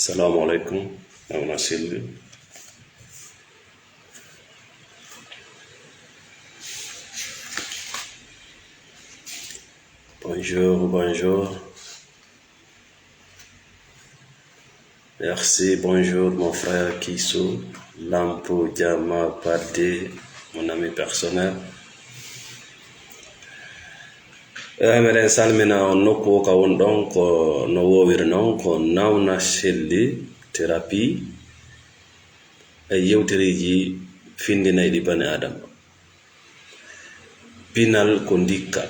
Assalamu alaikum. I'm Nasil. Bonjour. Merci, bonjour mon frère Kiso, Lampo Diama Pade, mon ami personnel. Meren salmina on nokku ka won ɗon ko no wowiri noon ko nawna selli thérapie e yewtereji findinayɗi bani adama. Pinal ko ndikka.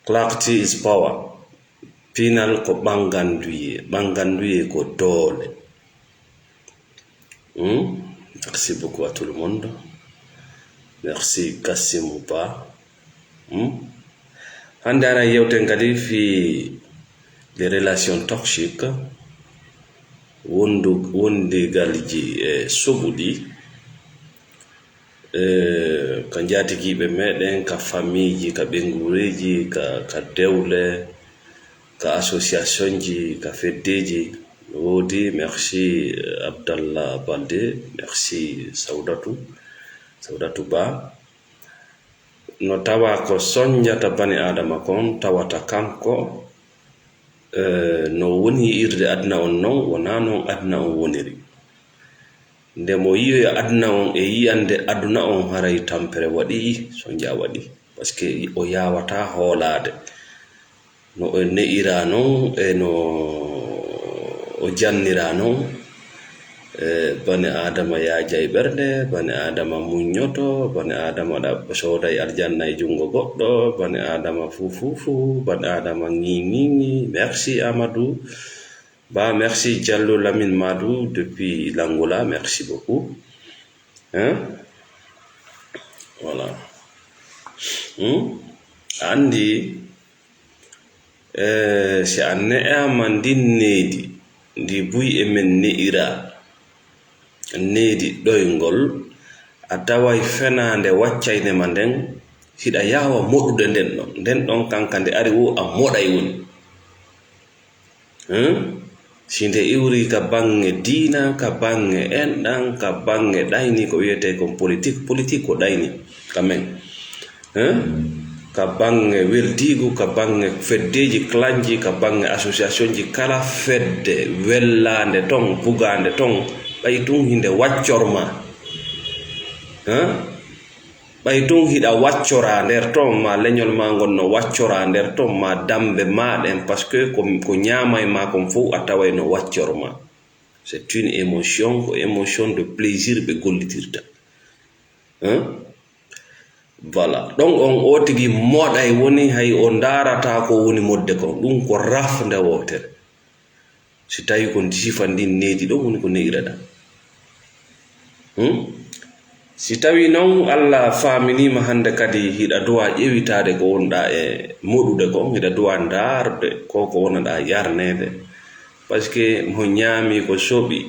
Clarity is power. Pinal ko ɓanganduye ko doole. Merci beaucoup à tout le monde. Merci Kassim Ba. Hande ana yewten kadi fi les relations toxiques wondigalji e soɓuɗi ka jatigiɓe meɗen, ka famille, ka ɓengureji, ka dewle, ka association ji, ka feddeji. Wodi merci Abdallah Balde, merci Saudatu Ba. No tawa ko soñjata bani adama kon tawata kanko no woni irde adna on non wona non adna on woniri. Nde mo yiyoya adna on e yiyande aduna on haray tampere waɗi soñja waɗi, parce que o yawata hoolade no o ne'ira non e no o jannira non. Bani adama yaajay ɓernde, bani adama muññoto, bani adama ɗa sooday aljanna e jungo goɗɗo, bani adama fufufu, bani adama ŋiŋiŋi. Merci Amadou Ba, merci Diallo Lamine Madou depuis l'Angola, merci beaucoup. Voilà. Andi si a ne'ama ndin needi ndi buy e men ne'ira needi ɗoyngol, a taway fenande waccayne ma nden hiɗa yawa moɗude nden ɗon kanka nde ari o a moɗay woni. Si nde iwri ka bange diina, ka bange enɗan, ka bange ɗayni ko wiyete kon politique ko ɗayni kamen, ka bange weldigu, ka bange feddeji clanji, ka bange association ji, kala fedde wellande ton bugande ton ɓay tun hinde waccorma, ɓay tun hiɗa waccora nder ton, ma leñol ma ngol no waccora nder ton, ma dambe maɗen, parce que ko ñamay ma kon fof a taway no waccorma. C'est une émotion, ko émotion de plaisir ɓe gollitirta. Voilà, donc on o tigi moɗay woni hay o darata ko woni modde kon, ɗum ko rafde wotere. Si tawi ko sifa ndin needi ɗon woni ko ne'iraɗa. Si tawi noon Allah faaminima hande kadi hiɗa duwa ƴewitade ko wonɗa e moɗude kon, hiɗa duwa darde ko wonaɗa yarnede, par ce que mo ñaami ko soɓi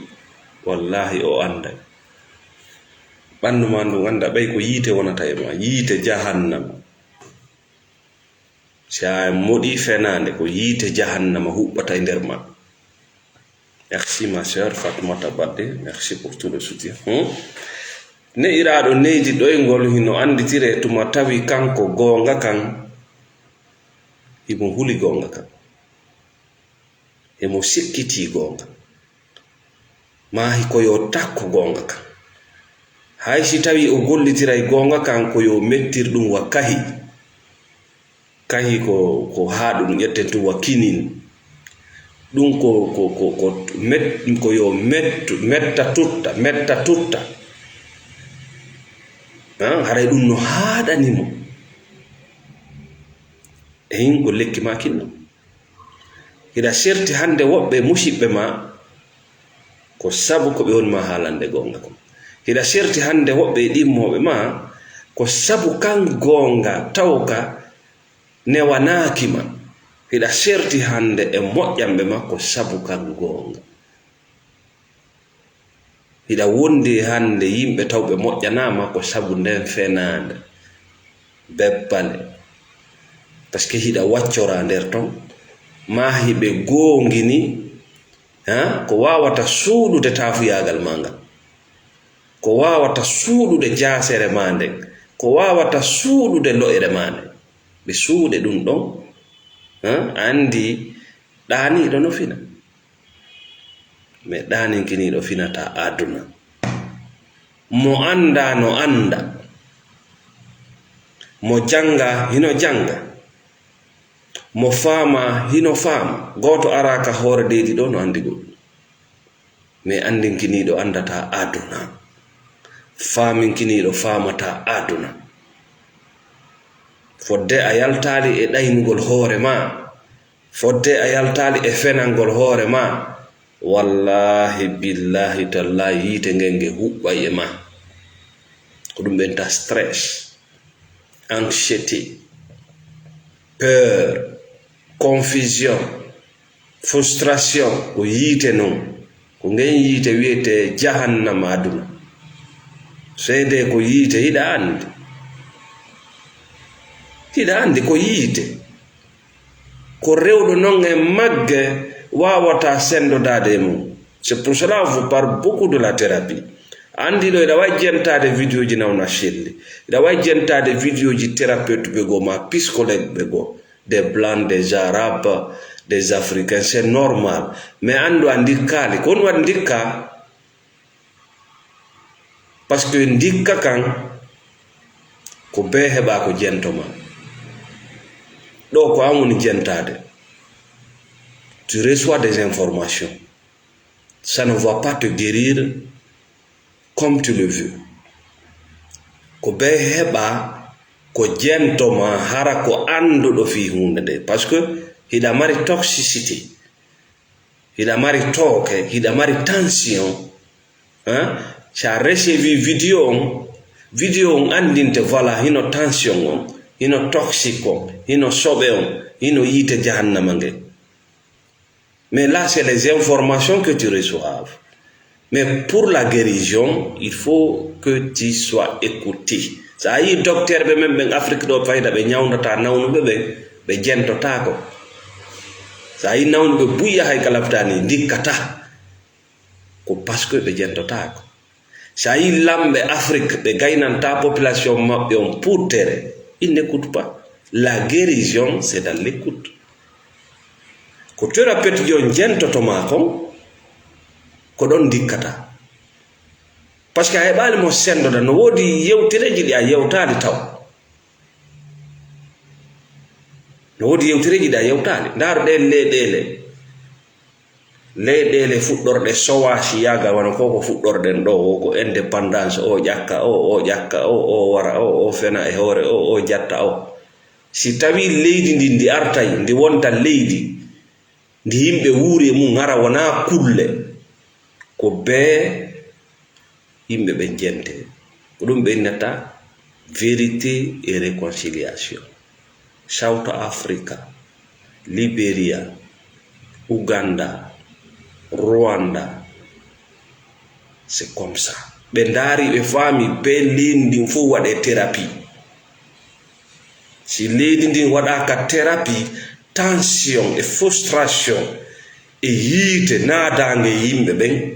wallahi o anda ɓandu ma ndu anda ɓay ko yiite wonata e ma, yiite jahannama. Si a moɗi fenande ko yiite jahannama huɓɓata e nder ma. Merci ma sœur Fatoumata Badde, merci pour tout le soutien. Ne'iraɗo needi ɗoyngol hino anditire tuma tawi kanko gonga kan himo huli gonga kan, emo sikkiti gonga, ma koyo takko gonga kan. Hay si tawi o gollitiray gonga kan koyo mettir ɗum wa kahi ko ha ɗum ƴetten tum wa kinin, ɗum koyo metta tutta haray ɗum no haɗanimo e hinko lekki ma kinno. Hiɗa serti hande woɓɓe musidɓe ma ko sabu ko ɓe wonma haalande gonga kon. Hiɗa serti hande woɓɓe ɗimmoɓe ma ko sabu kan gonga tawka newanakima. Hiɗa serti hande e moƴƴamɓe ma ko sabu kan gonga. Hiɗa wondi hande yimɓe tawɓe moƴƴanama ko sabu nden fenande bebbale parce que hida waccora nder ton ma hibe gongini ko wawata suudude tafuyagal manga ko wawata suudude jasere mande ko wawata suudude lo'ere mande be suude dum don andi dani do no fina me dani kini do finata aduna mo anda no anda mo janga hino janga mo fama hino fama goto araka hore dedi do no andi go me andin kini do andata aduna famin kini do famata aduna fodde a yaltali e daynugol hore ma fodde a yaltali e fenangol hore ma wallahi billahi tallahi yite ngenge hubba e ma ko dum benta stress anxiété peur confusion frustration ko yite non ko ngen yite wiete jahannama aduna seede ko yite hida andi ko yite ko rewdo non e magge wawata sendo dade mum. C'est pour cela vous parle beaucoup de la thérapie. Andi do ida wajjentade vidéo ji nawna shelli ida wajjentade vidéo ji thérapeute be go ma psychologue be go des blancs, des arabes, des africains, c'est normal. Mais ando andikali kon wat ndikka parce que ndikka kan ko be heba ko jentoma do ko amuni jentade. Tu reçois des informations, ça ne va pas te guérir comme tu le veux. Ko be heba ko jentoma hara ko ando do fi hunde de parce que hida mari toxicité, hida mari toke, hida mari tension. Cha recevi video on andinte voilà hino tension on, hino toxique on, hino sobe on, hino yite jahannama nge. Mais là c'est les informations que tu reçois. Mais pour la guérison, il faut que tu sois écouté. Ça y est, docteur, même en Afrique, do fayda be nyawnata nawnu be jentota ko. Ça y est, nawnu be buya hay kalaftani dikkata ko parce que be jentota ko. Ça y est, lambe Afrique be gaynanta population mabbe on pour terre. Ils n'écoutent pas. La guérison, c'est dans l'écoute. Ko thérapeute jo jentoto ma ko don dikkata parce que ay bal mo sendo da no wodi yewtereji di a yewtali taw no wodi yewtereji da yewtali ndar de leɗele fuɗɗorde sowaasi yaga wana koko fuɗɗorden ɗo ko indépendance o ƴakka o ƴakka o wara o fena e hoore o jatta o si tawi leydi ndi artay ndi wonta leydi ndi yimɓe wuuri mum ngara wona kulle ko be yimɓe ɓe jente ko ɗum ɓe innata vérité et réconciliation. South Africa, Liberia, Uganda, Rwanda, c'est comme ça. ɓe ndaari ɓe faami be leydi ndin fof waɗe thérapie. Si leydi ndin waɗaka thérapie, tension et frustration e yiite naadange yimɓe ɓen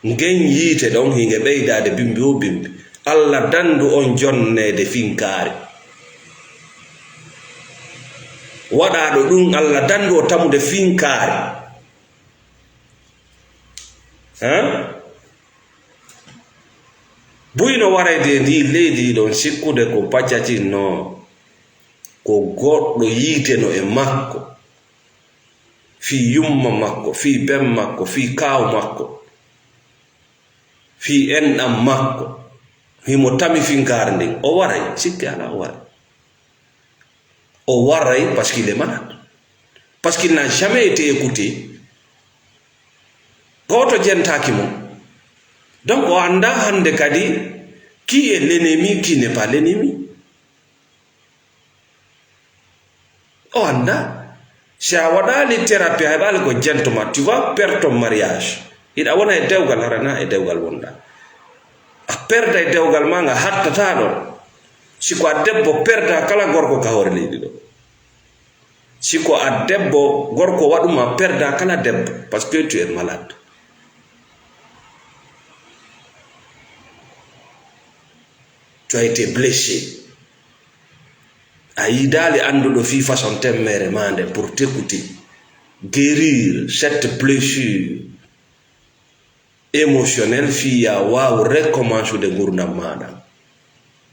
ngen yiite ɗon hinge ɓeydade bimbi o bimbi Allah dandu on jonnede finkaari waɗaɗo ɗum Allah dandu o tamude finkaari buyno warayde ndi leydi ɗon sikkude ko paccatinno ko goɗɗo yiiteno e makko fi yumma makko fi ben makko fi kaw makko fi enɗam makko himo tami finkare ndin o waray sikki ala o waray parce qu'il est malade, parce qu'il n'a jamais été écouté. Goto jentaki mo donc o anda hande kadi qui est l'ennemi, qui n'est pas l'ennemi. O anda si a waɗali thérapie haɗali ko jentoma tu vas perdre ton mariage. Ida wona e dewgal harana e dewgal wonda a perda e dewgal ma nga hattata ɗon siko a debbo perda kala gorko ka hoore leydi ɗo siko a debbo gorko waɗuma perda kala debbo parce que tu es malade. Tu as été blessé. A yidali anduɗo fi façon temmere mande pour t'écouter, guérir cette blessure émotionnelle fiya waw recommencer de gurdam maɗa.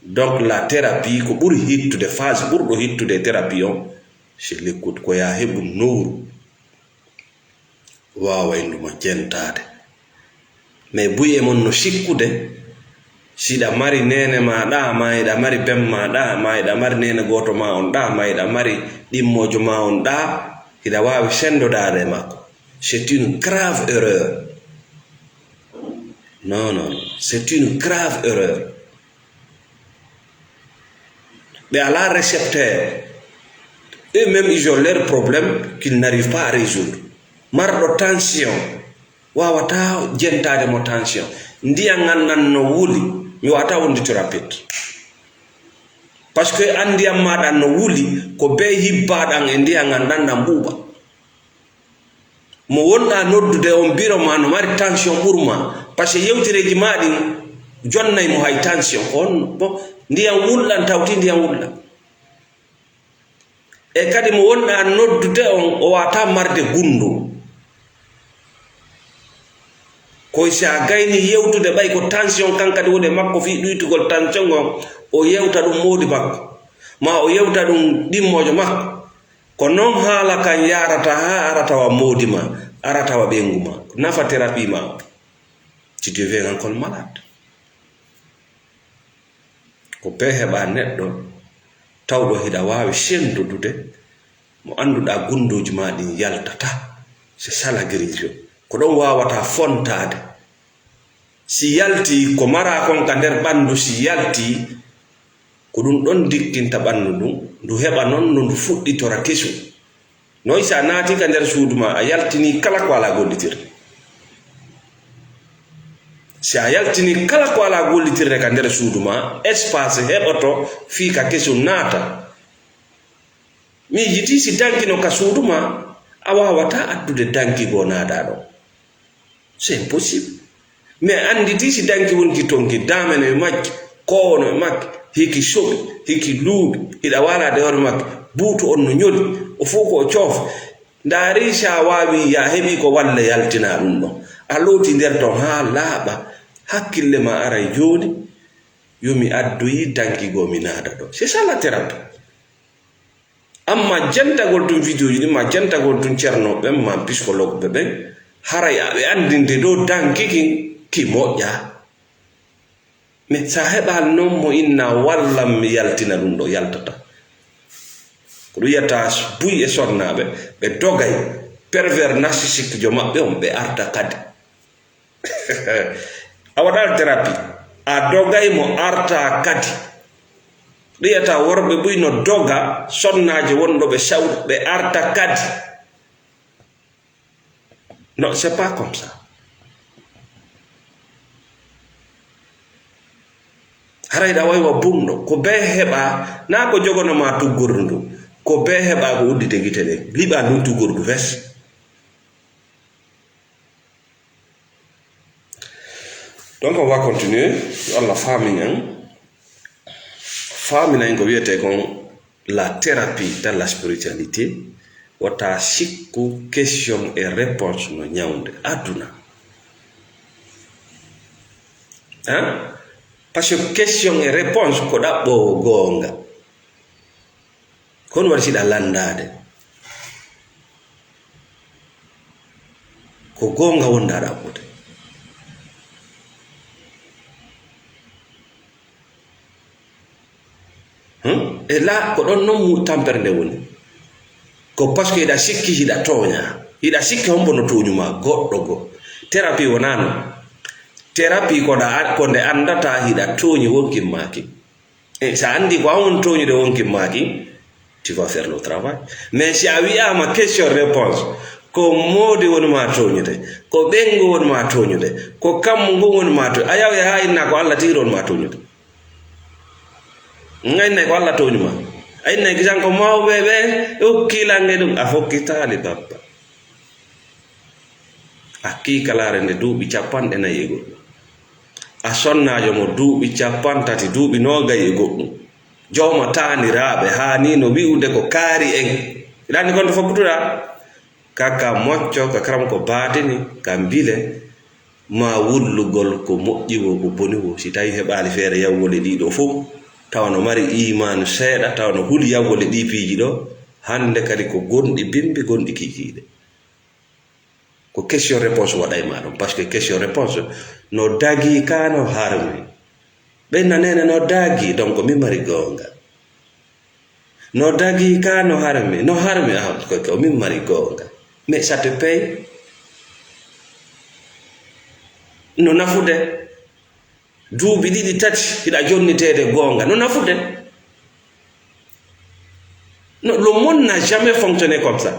Donc la thérapie ko ɓuri hittude phase ɓurɗo hittude thérapie on c'est l'écoute, ko ya heɓu nowru wawa induma jentade. Mais buye mon no sikkude siɗa mari nene maɗa ma iɗa mari bem maɗa ma iɗa mari nene goto ma on ɗa ma iɗa mari ɗimmojo ma on ɗa iɗa wawi sendoɗade makko. C'est une grave erreur. Non, non, c'est une grave erreur. Mais à la récepteur, eux-mêmes ils ont leurs problèmes qu'ils n'arrivent pas à résoudre. Marɗo tension wawata jentade mo tension ndiyan gandan no wuli mi wata wondi thérapie parce que andiyam maɗa no wuli ko be hibbaɗan e ndiyan gandan na mbuɓa mo wonɗa noddude on biro ma no mari tension ɓurma parce que yewtireji maɗin jonnay mo hay tension on bon ndiyan wullan tawti ndiyan wulla e kadi mo wonɗa noddude on o wata marde gundu ko sa gayni yewtude ɓay ko tension kankadi woni makko fi ɗuytugol tension on o yewta ɗum modi makko ma o yewta ɗum ɗimmojo makko ko non haala kan yarata ha aratawa modi ma aratawa ɓengu ma nafa thérapie ma tu deviens encore malade. Ko be heɓa neɗɗo tawɗo hiɗa wawi sendodude mo anduɗa gundoji ma ɗin yaltata. C'est ça la guérison. Ko ɗon wawata fontade si yalti ko mara kon ka nder ɓandu si yalti ko ɗum ɗon dikkinta ɓandu ɗum ndu heɓa non no ndu fuɗɗitora kesu noy sa naati ka nder suudu ma a yaltini kala ko ala gollitirde si a yaltini kala ko ala gollitirde ka nder suudu ma espace heɓoto fi ka kesu naata mi yiti si dankino ka suudu ma a wawata addude danki go naada ɗo. C'est impossible. Mais anditi si danki wonki tonki damene e makki kowono e makki hiki soɓi hiki luuɓi hiɗa walade hoore makki buutu on no ñoli o fof ko o coofa ndaari sa wawi ya heɓi ko walla yaltina ɗum ɗon a looti nder ton ha laaɓa hakkille ma aray joni yomi addoyi danki go mi naada ɗo. C'est ça la thérapie. Amma jantagol tun vidéo ji ɗin ma jantagol tun ceernoɓe ma psychologue ɓe ɓen haray aɓe andinde ɗo danki ki moƴƴa. Mais sa heɓa non mo inna wallam mi yaltina ɗum ɗo yaltata ko ɗum yiyata buy e sonnaɓe ɓe dogay pervers narcissique jo maɓɓe on ɓe arta kadi a waɗal thérapie a dogay mo arta kadi ɗiyata worɓe ɓuy no doga sonnaje wonɗo ɓe sawɗo ɓe arta kadi. Non, c'est pas comme ça. Harayda waywa bumɗo ko be heɓa na ko jogonoma tuggordu ndu ko be heɓa ko uddite gite ɗe liɓa ndun tuggordu wes. Donc on va continuer Allah faminen ko wiyete kon la thérapie dans la spiritualité wata sikku question et réponse no ñawde aduna hein. Parce que question et réponse ko ɗaɓɓowo goonga kono waɗi siɗa landade ko goonga wonda ɗaɓɓude e la ko ɗon non mu tampere nde woni ko parce que hiɗa sikki hiɗa toña hiɗa sikki hombo no toñuma goɗɗo go thérapie wonano thérapie ko nde andata hiɗa toñi wonkin maki e sa andi ko an won toñude wonkin maki tu vas faire le travail. Mais si a wiyama question réponse ko modi wonima toñude ko ɓengu wonima toñude ko kammu ngu wonima toñude a yawi ha inna ko Allah tigi wonima toñude ngayna ko Allah toñuma ayna gisan ko mawɓe ɓe hokkilange ɗum a fokkitali babba hakkikalare nde duuɓi 40 e goɗɗum a sonnajo mo duuɓi 30 duuɓi 20 e goɗɗum jawma taniraɓe hani no wi'ude ko kaari en ɗani gonto fokkutuɗa kaka mocco ka karam ko baadini ka bile ma wullugol ko moƴƴi wo ko boni wo si tawi heɓali feere yawwole ɗiɗo fof tawa no mari imanu seeɗa tawa no huli yawwole ɗi piiji ɗo hande kadi ko gonɗi bimbi gonɗi kikiɗe ko question réponse waɗay ma ɗum par ce que question réponse no dagi ka no harmi ɓenna nene no dagi donc mi mari gonga no dagi ka no harmi ko min mari gonga mais ça te paye no nafude duuɓi ɗiɗi tati hiɗa jonnitede gonga no nafude non, le monde n'a jamais fonctionné comme ça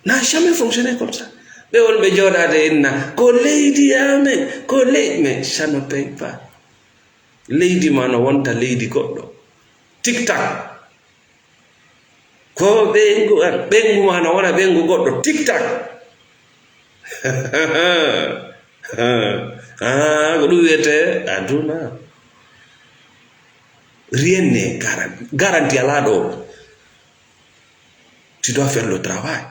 n'a jamais fonctionné comme ça ɓe wonɓe jooɗade inna ko leydi amen ko leydi mais ça ne paye pas leydi ma no wonta leydi goɗɗo tic tac ko ɓengu an ɓengu ma no wona ɓengu goɗɗo tic tac ko ɗum wiyete aduna rien n'est garanti ala ɗo tu dois faire le travail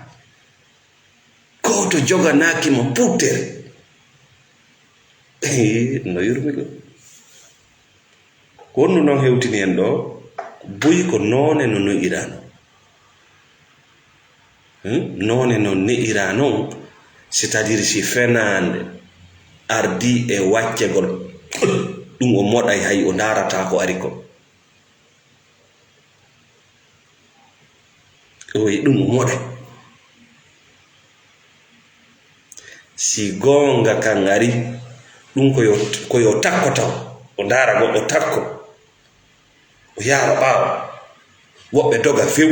ko to joganakimo puttere no yurmi ɗum ko wonno noon hewtini en ɗo buyi ko noone no no'ira noone no ne'ira noon c'est à dire si fenande ardi e waccegol ɗum o moɗay hay o darata ko ari ko oyi ɗum o moɗay si gonga kan ari ɗum koyo takko taw o dara goɗɗo takko o yaara ɓaawa woɓɓe doga few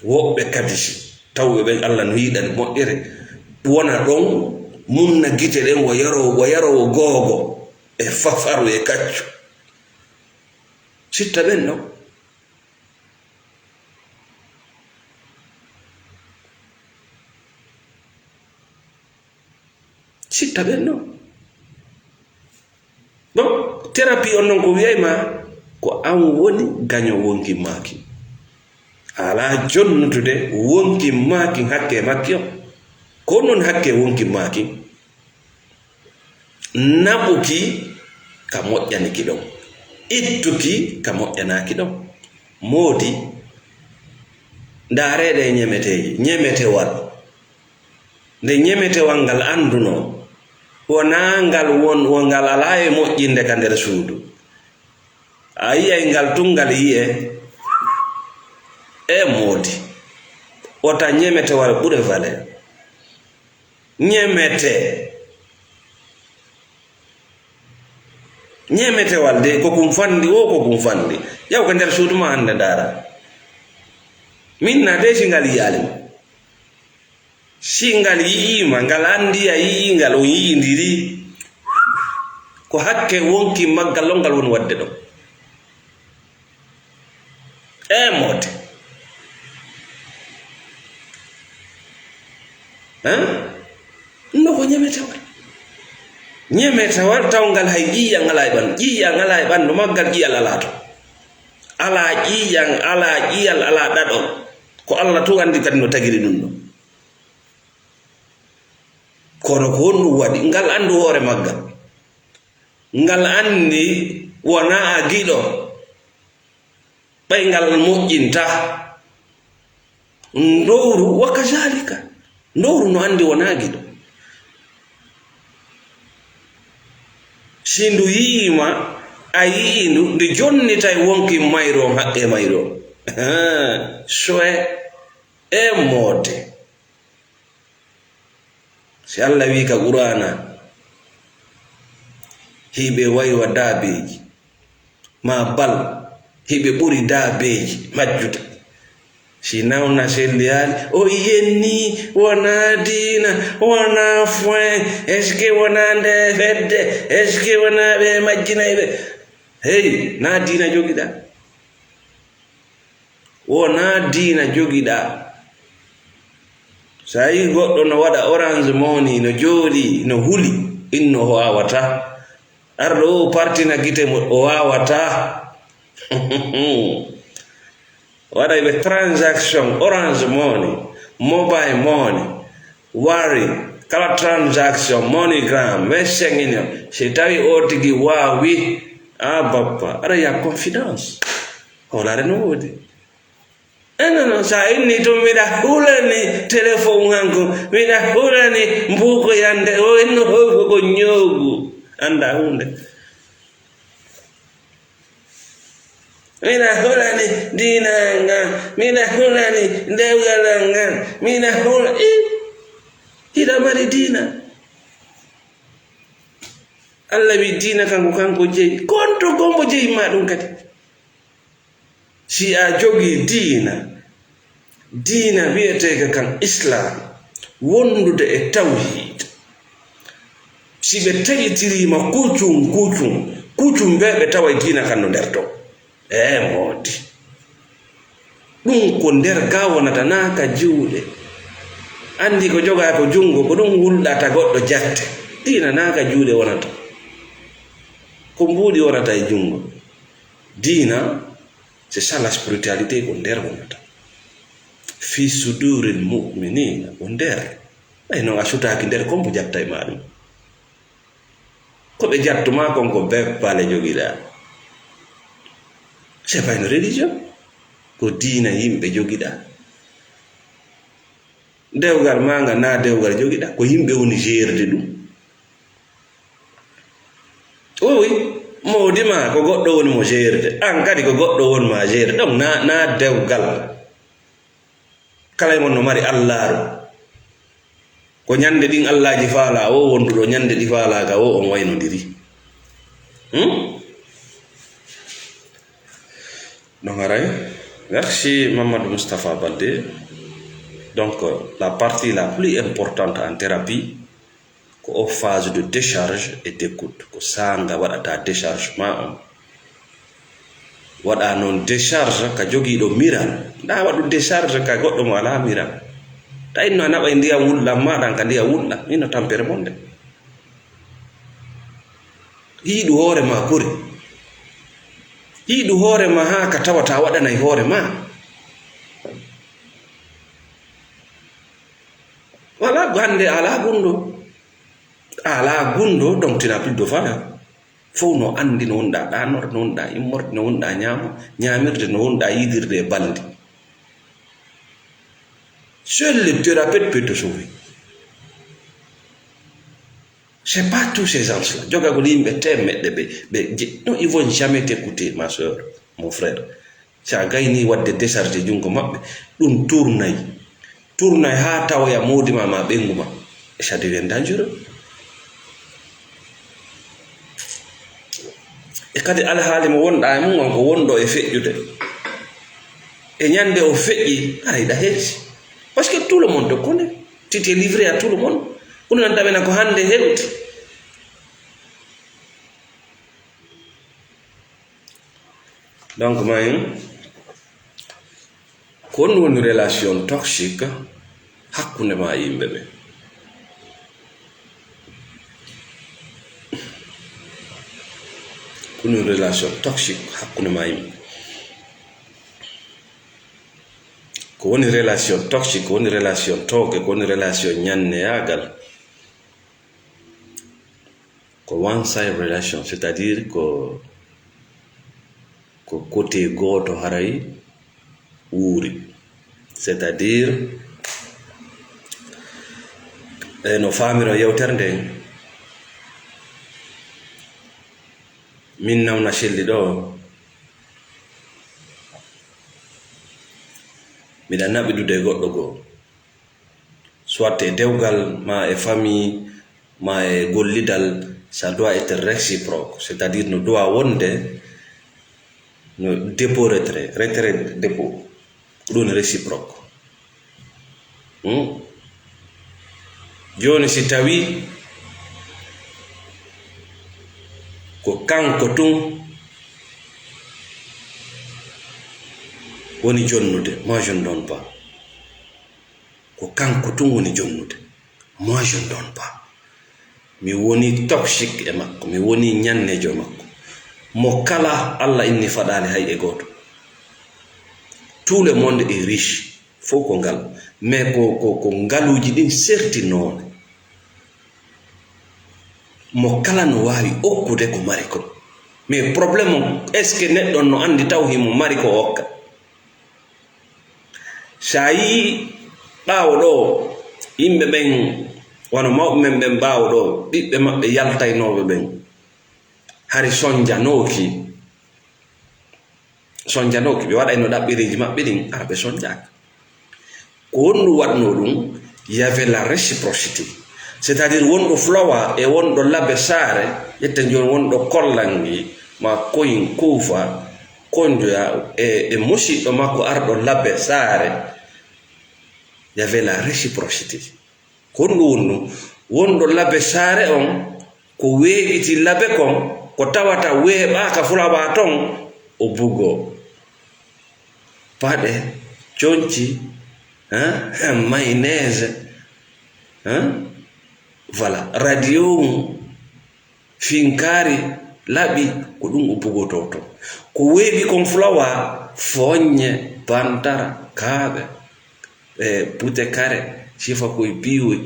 woɓɓe kadi tawɓe ɓen Allah no yiɗani moƴƴere wona ɗon munna gite ɗen wo yarowo googo e fafaru e kaccu sitta ɓen ɗon sitta ɓen ɗon bon thérapie on noon ko wiyayma ko an woni gaño wonki maki ala jonnutude wonki maki hakke makki o ko non hakke wonki maki naɓuki ka moƴƴaniki ɗon ittuki ka moƴƴanaki ɗon moodi ndareɗe ñemeteji ñemetewal nde ñemetewal ngal anduno wona ngal wongal ala e moƴƴinde ka nder suudu a yiyay ngal tungal yi'e e moodi wota ñemetewal ɓure valeur ñemetewal de ko kum fandi o ko kum fandi yaw ko nder suudu ma hande dara min na de singal yiyalima singal yi'ima ngal andi a yi'ingal on yi'indiri ko hakke wonki maggal on ngal woni wadde ɗo e moode no ko ñemetewal taw ngal hay ƴiiƴan ala e ɓandu ƴiiƴan ala e ɓandu maggal ƴiiƴal ala to ala ƴiiƴan ala ƴiiƴal ala ɗaɗol ko Allah tu andi kadi no tagiri ɗum ɗo kono ko honɗum waɗi ngal andu hoore maggal ngal andi wona a giɗo ɓay ngal moƴƴinta ndowru waka jalika ndowru no andi wona giɗo si ndu yiima a yi'indu nde jonnita e wonki mayro haqqe mayro soe e moode si Allah wi ka qur'ana hiɓe waywa daabeji ma bal hiɓe ɓuri daabeji majjude si nawna selliyali o yenni wona dina wona foin est ce que wona nde fedde est ce que wona ɓe majjinayɓe hey na dina jogiɗa, o na dina jogiɗa. sa yi goɗɗo no waɗa orange money no jooɗi no huli inno o wawata, arɗo o partina gite mo o wawata. waɗa ɓe transaction orange money, mobile money, wari kala transaction MoneyGram Western Union si tawi o tigi wawi a bappa aɗa ya confidence holare no wodi. non sa inni to miɗa hulani téléphone hanko, miɗa hulani mbuko yande o inno ko ñoogu anda hunde. miɗa hulani dina ngan, miɗa hulani dewgal ngan, miɗa hula hiɗa mari dina. Allah wi dina kanko jeyi, konto gombo jeyi ma ɗum kadi. si a jogi dina wiyeteka kan islam, wondude e tawhid, si ɓe taƴitirima kucum ɓe ɓe tawa dina kan no nder to modi ɗum ko nder ga wonata naka juuɗe. andi ko joga ko jungo ko ɗum wulɗata goɗɗo jatte, dina naka juuɗe wonata, ko mbuɗi wonata e jungo. dina c'est ça la spiritualité ko nder wonata, fi suduril mu'minina ko nder. ay non a sutaki nder kombo jatta e maɗum, ko ɓe jattuma kon ko beppale jogiɗa. c'est pas une religion, ko dina yimɓe jogiɗa. dewgal manga na dewgal jogiɗa, ko yimɓe woni gerde ɗum. oui modima ko goɗɗo woni mo gerde, an kadi ko goɗɗo woni ma gerde. donc na dewgal. kala mon no mari allaru, ko ñande ɗin allaji faala o wonduɗo ñande ɗi faalaga o on waynodiri. donc aray merci Mamadou Moustapha Baldé. donc la partie la plus importante en thérapie ko phase de décharge et d'écoute, ko sanga waɗata déchargement on, waɗa noon décharge ka jogiiɗo miral. nda waɗu décharge ka goɗɗo mo ala miral, ta inno a naɓa e ndiyam wulɗam maɗan ka ndiyam wulɗam, inno tampere monde. yiiɗu hoore ma kori, yiiɗu hoore ma ha ka tawata waɗanay hoore ma. wala hande ala gundo donc tu n'as plus de valeur. fof no andi no wonɗa ɗanorde, no wonɗa immorde, no wonɗa ñamirde, no wonɗa yidirde e balde. seul le thérapeute peut te sauver. c'est pas tous ces gens-là jogagol yimɓe temmeɗɗe ɓe non, ils vont jamais t'écouter ma soeur, mon frère. sa gayni wadde décharge jungo maɓɓe, ɗum tournay ha tawoya modima ma ɓenguma, ça devient dangereux. e kadi alhaali mo wonɗa e mum ko wonɗo e feƴƴude, e ñande o feƴƴi ara yiɗa heeɗi, parce que tout le monde te connaît, tu t'es livré à tout le monde. kono nan tamena ko hande hewti. donc mayin ko woni relation toxique hakkunde ma yimɓe ɓe. une relation toxique hakkunde ma yimɓe. ko woni relation toxique, ko woni relation tooke, ko woni relation ñanneyagal, ko one side relation, c'est-à-dire ko côté goto haray wuuri, c'est-à-dire no famiro yewtere nden min nawna selli ɗo miɗa naɓidude goɗɗo goo, soit e dewgal ma e famille ma e gollidal, ça doit être réciproque, c'est-à-dire no doit wonde no dépôt retrait dépôt, ɗum réciproque. joni si tawi ko kanko tun woni jonnude. Moi je ne donne pas. Ko kanko tun woni jonnude. Moi je ne donne pas. Mi woni toxique e makko, mi woni ñannejo e makko. Mo kala Allah inni fadali hay e goto. Tout le monde est riche. Faut ko ngal. Mais ko ngaluji din certi non. Mo kala no wawi okkude ko mari ko. Mais problème est ce que neddo no andi taw himo mari ko okka. Sayi bawo do yimbe ben wono mawɓe men ɓen mbawa ɗo ɓiɓɓe maɓɓe yaltaynoɓe ɓen hari sonjanoki ɓe waɗayno ɗaɓɓireji maɓɓe ɗin ara ɓe sonjaka. Ko wonɗum waɗno ɗum y avait la réciprocité, c'est à dire wonɗo flowa e wonɗo labbe saare ƴetta joni wonɗo kollangi ma koyin kuufa konjoya e musidɗo makko arɗo labbe saare, y avait la réciprocité. Ko ɗum wonɗo labbe saare on ko weeɓiti labbe kon ko tawata weeɓaka fulawa ton o bugo paɗe conci mayonnaise voilà radio finkari laɓi ko ɗum o bugoto to. Ko weeɓi kon fulawa foññe bantara kaaɓe pute kare sifa koye piiwoy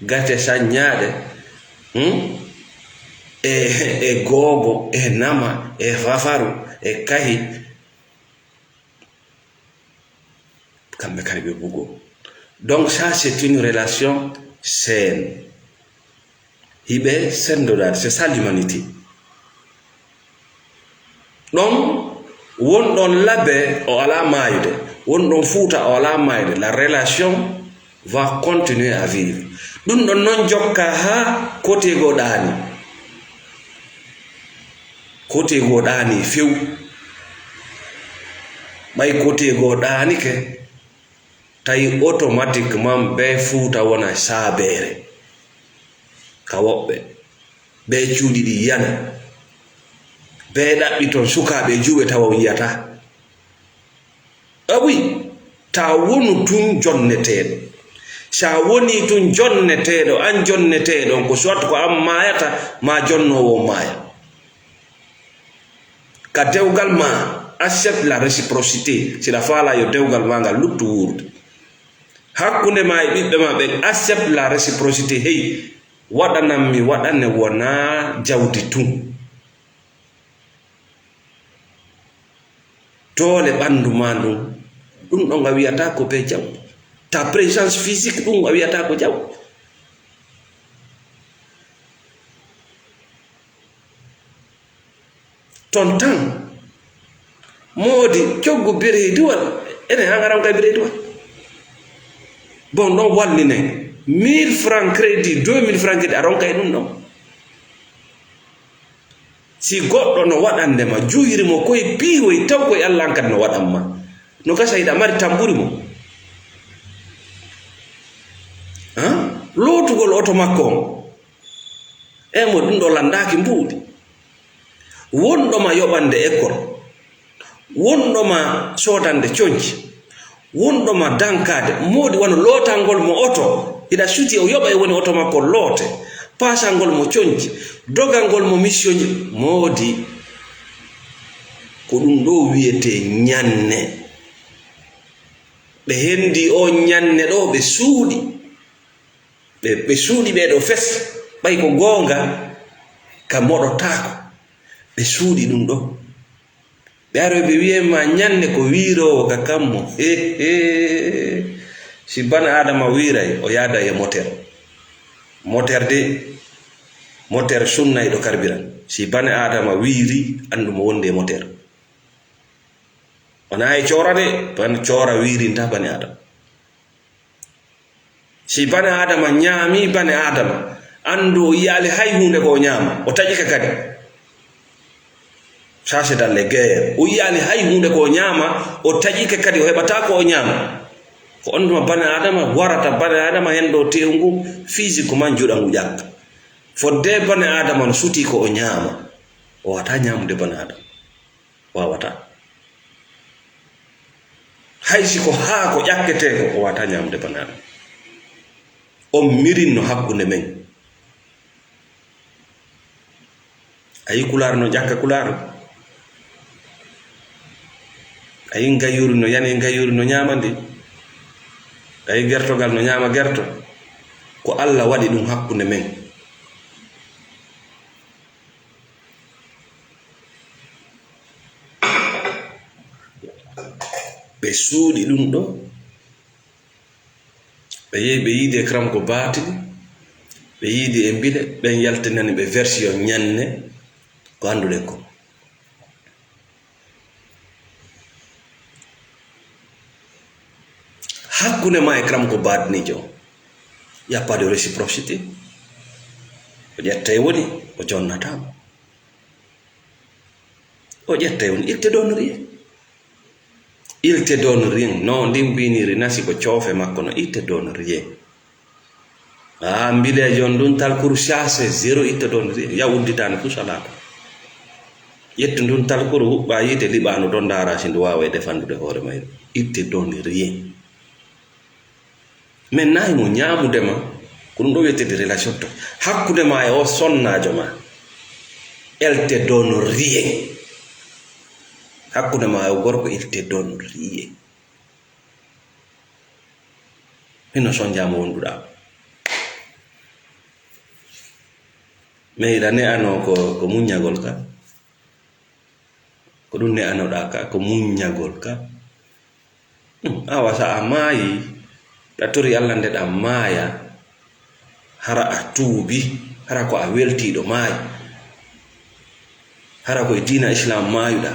gate saññaɗe e googo e nama e fafaru e kahi kamɓe kay ɓe bugo. Donc ça c'est une relation saine. Hiɓe sendoɗade, c'est ça l'humanité. ɗon wonɗon labbe o ala mayde, wonɗon Fuuta o ala mayde, la relation va continuer à vivre. Ɗum ɗon non jokka ha côté goɗani few ɓay côté goɗani ke tawi automatiquement be Fuuta wona saabere ka woɓɓe be cuuɗi ɗi yana be ɗaɓɓi ton sukaɓe juuɓe tawa yiyata. Awi ta wonu tun jonneteɗo, sa woni tun jonneteɗo an jonneteɗon ko soit ko an mayata ma jonnowo maya. Ka dewgal ma accepte la réciprocité, sila faala yo dewgal ma ngal luttu wurde hakkunde ma e ɓiɓɓe ma ɓe accepte la réciprocité. Hey waɗanam mi waɗane wona jawdi tun, tole ɓandu ma ɗum ɗum a wiyata ko be jaw, ta présence physique ɗum a wiyata ko jaw. Ton tan modi coggu bireydiwal ene hangaram kay bireydiwal bon ɗon walline 1000 francs crédit 2000 francs crédit aron kay ɗum ɗon. Si goɗɗo no waɗandema juyirimo koye piiwoy taw koye Allah kadi no waɗanma no gasa yiɗa mari tamburi mo lootugol oto makko on e mo ɗum ɗo landaki mbuuɗi, wonɗoma yoɓande école, wonɗoma sodande coñci, wonɗoma dankade modi wona lootangol mo oto ida suti o yoɓa e woni oto makko loote, pasangol mo coñci, dogangol mo mission modi ko ɗum ɗo wiyete ñanne. ɓe hendi o ñanne ɗo ɓe suuɗi ɓe suuɗi ɓeɗo fes ɓay ko gonga ka moɗotako ɓe suuɗi ɗum ɗo. ɓe aroy ɓe wiyema ñanne ko wiirowo ka kammo si bana adama wiiray o yaada e moteur de moteur sunnayɗo carburant. Si bana adama wiiri andumo wonde e moteur, wona e coora de ban coora wiirinta bani adama. Si bani adama ñaami bani adama andu o yiyali hay hunde ko ñaama o taƴike kadi, ça c'est dans les guerres. O yiyali hay hunde ko ñaama o taƴike kadi o heɓata ko o ñaama. Ko onduma bani adama warata bani adama hen ɗo tewngu physique man juɗangu ƴakka fodde bani adama no suti ko o ñaama o wata ñamude bani adama wawata. haysi ko haa ko ƴakkete ko wata ñamde banana on mirinno hakkunde men ayi kular no ƴakka kular ayi gayuri no yani gayuri no ñamande ayi gertogal no ñama gerto ko Allah waɗi ɗum hakkunde men ɓe suuɗi ɗum ɗo ɓe yehi ɓe yiide kram ko baatidi ɓe yiidi e mbiɗe ɓen yaltinani ɓe version ñanne ko annduɗen ko hakkunde ma e kram ko baatnijo y a pas de réciprocité o ƴetta e woni o jonnatama o ƴetta e woni il te donne rien il te donne rien non ndin mbiniri nasi ko coofe makko no il te donne rien mbile jon ɗum tal cour chasse zéro il te donne rien ya udditani fuu salata ƴettu ndun tal cour huɓɓa yiide liɓano ɗon dara si ndu wawa e defandude hoore mayru il te donne rien mais nayi mo ñamudema ko ɗum ɗo wiyetede relation to hakkude ma e o sonnajo ma elle te donne rien hakkude ma e o gorko il te donne rien mino sonjama wonduɗa mais ila ne ano ko muññagol ka ko ɗum ne anoɗa ka ko muññagol ka awa sa a maayi ɗa tori Allah ndeɗa maaya hara a tuubi hara ko a weltiɗo maayi hara koye diina islam maayuɗa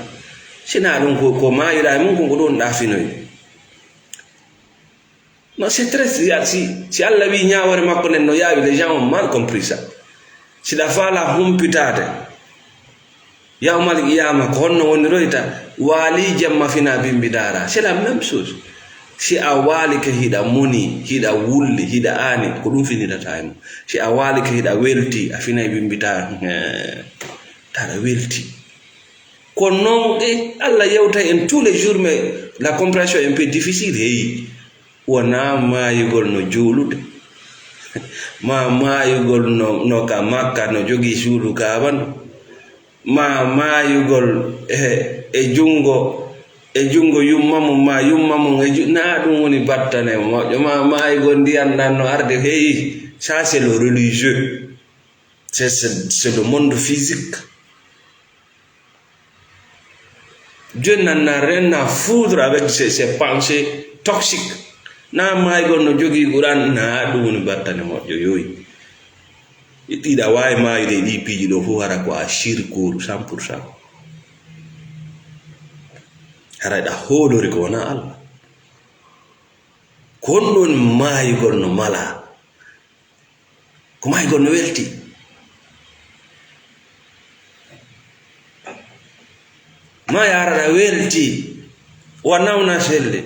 sina ɗum ko maayuɗa e mum ko ɗon ɗafinoy non c'est très si Allah wi ñawore makko nden no yaawi les gens ont mal compris ça siɗa faala humpitade yawmal qiyama ko honno woniroyta waali jamma fina bimbidara c'est la même chose si a waali ke hiɗa muni hiɗa wulli hiɗa aani ko ɗum finirata e mum si a waali ke hiɗa welti a finay bimbita taɗa welti ko non Allah yewta en tous les jours mais la compréhension est un peu difficile heyi wona maayugol no juulude ma maayugol no ka makka no jogii suudu kaabandu ma maayugol e jungo yummamum ma yummamum na ɗum woni battane moƴƴo ma maayugol ndiyam ɗan no arde heyi ça c'est le religieux c'est le monde physique Dieu n'en a rien à foutre avec ces pensées toxiques na maayugol no jogii Quran na ɗum woni battane moƴƴo yoyi ɗiɗa wawi maayude ɗi piiji ɗo fof hara ko a shirkuru 100% hara ɗa hoolori ko wona Allah ko honɗon maayugol no mala ko maayugol no welti ma yaraɗa welti wa nawna selde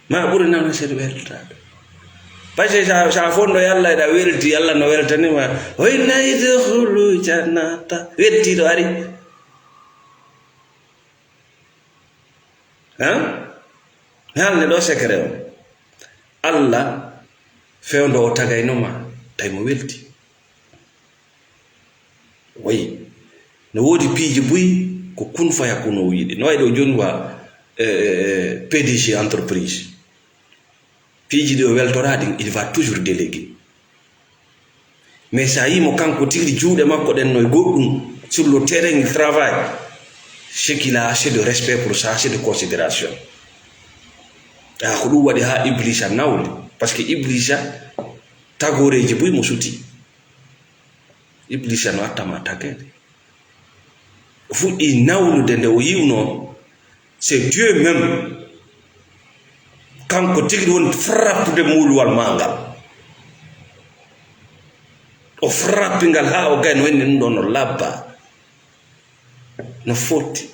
ma ɓuri nawna selde weltade par ce que sa fonɗo Allah eɗa welti Allah no weltanima hoyna idkhulu jannata weltiɗo ari halne ɗo secret o Allah fewndo o tagaynoma tawi mo welti wayi no woodi piiji buyi ko kun faya kuno wiide no wayi ɗo joni wa PDG entreprise piiji ɗi o weltoraɗi il va toujours délégué mais sa yimo kanko tigui juuɗe makko ɗen no goɗɗum sur le terrain il travaille ce qu'il a assez de respect pour ça assez de considération ko ɗum waɗi ha iblisa nawli par ce que iblisa tagoreji buy mo suti iblisa no attama tagede o fuɗɗi nawlude nde o yiwno c'est Dieu même kanko tigi woni frappude muuluwal mangal o frappingal ha o gay no wenni ɗum ɗo no labba no fotti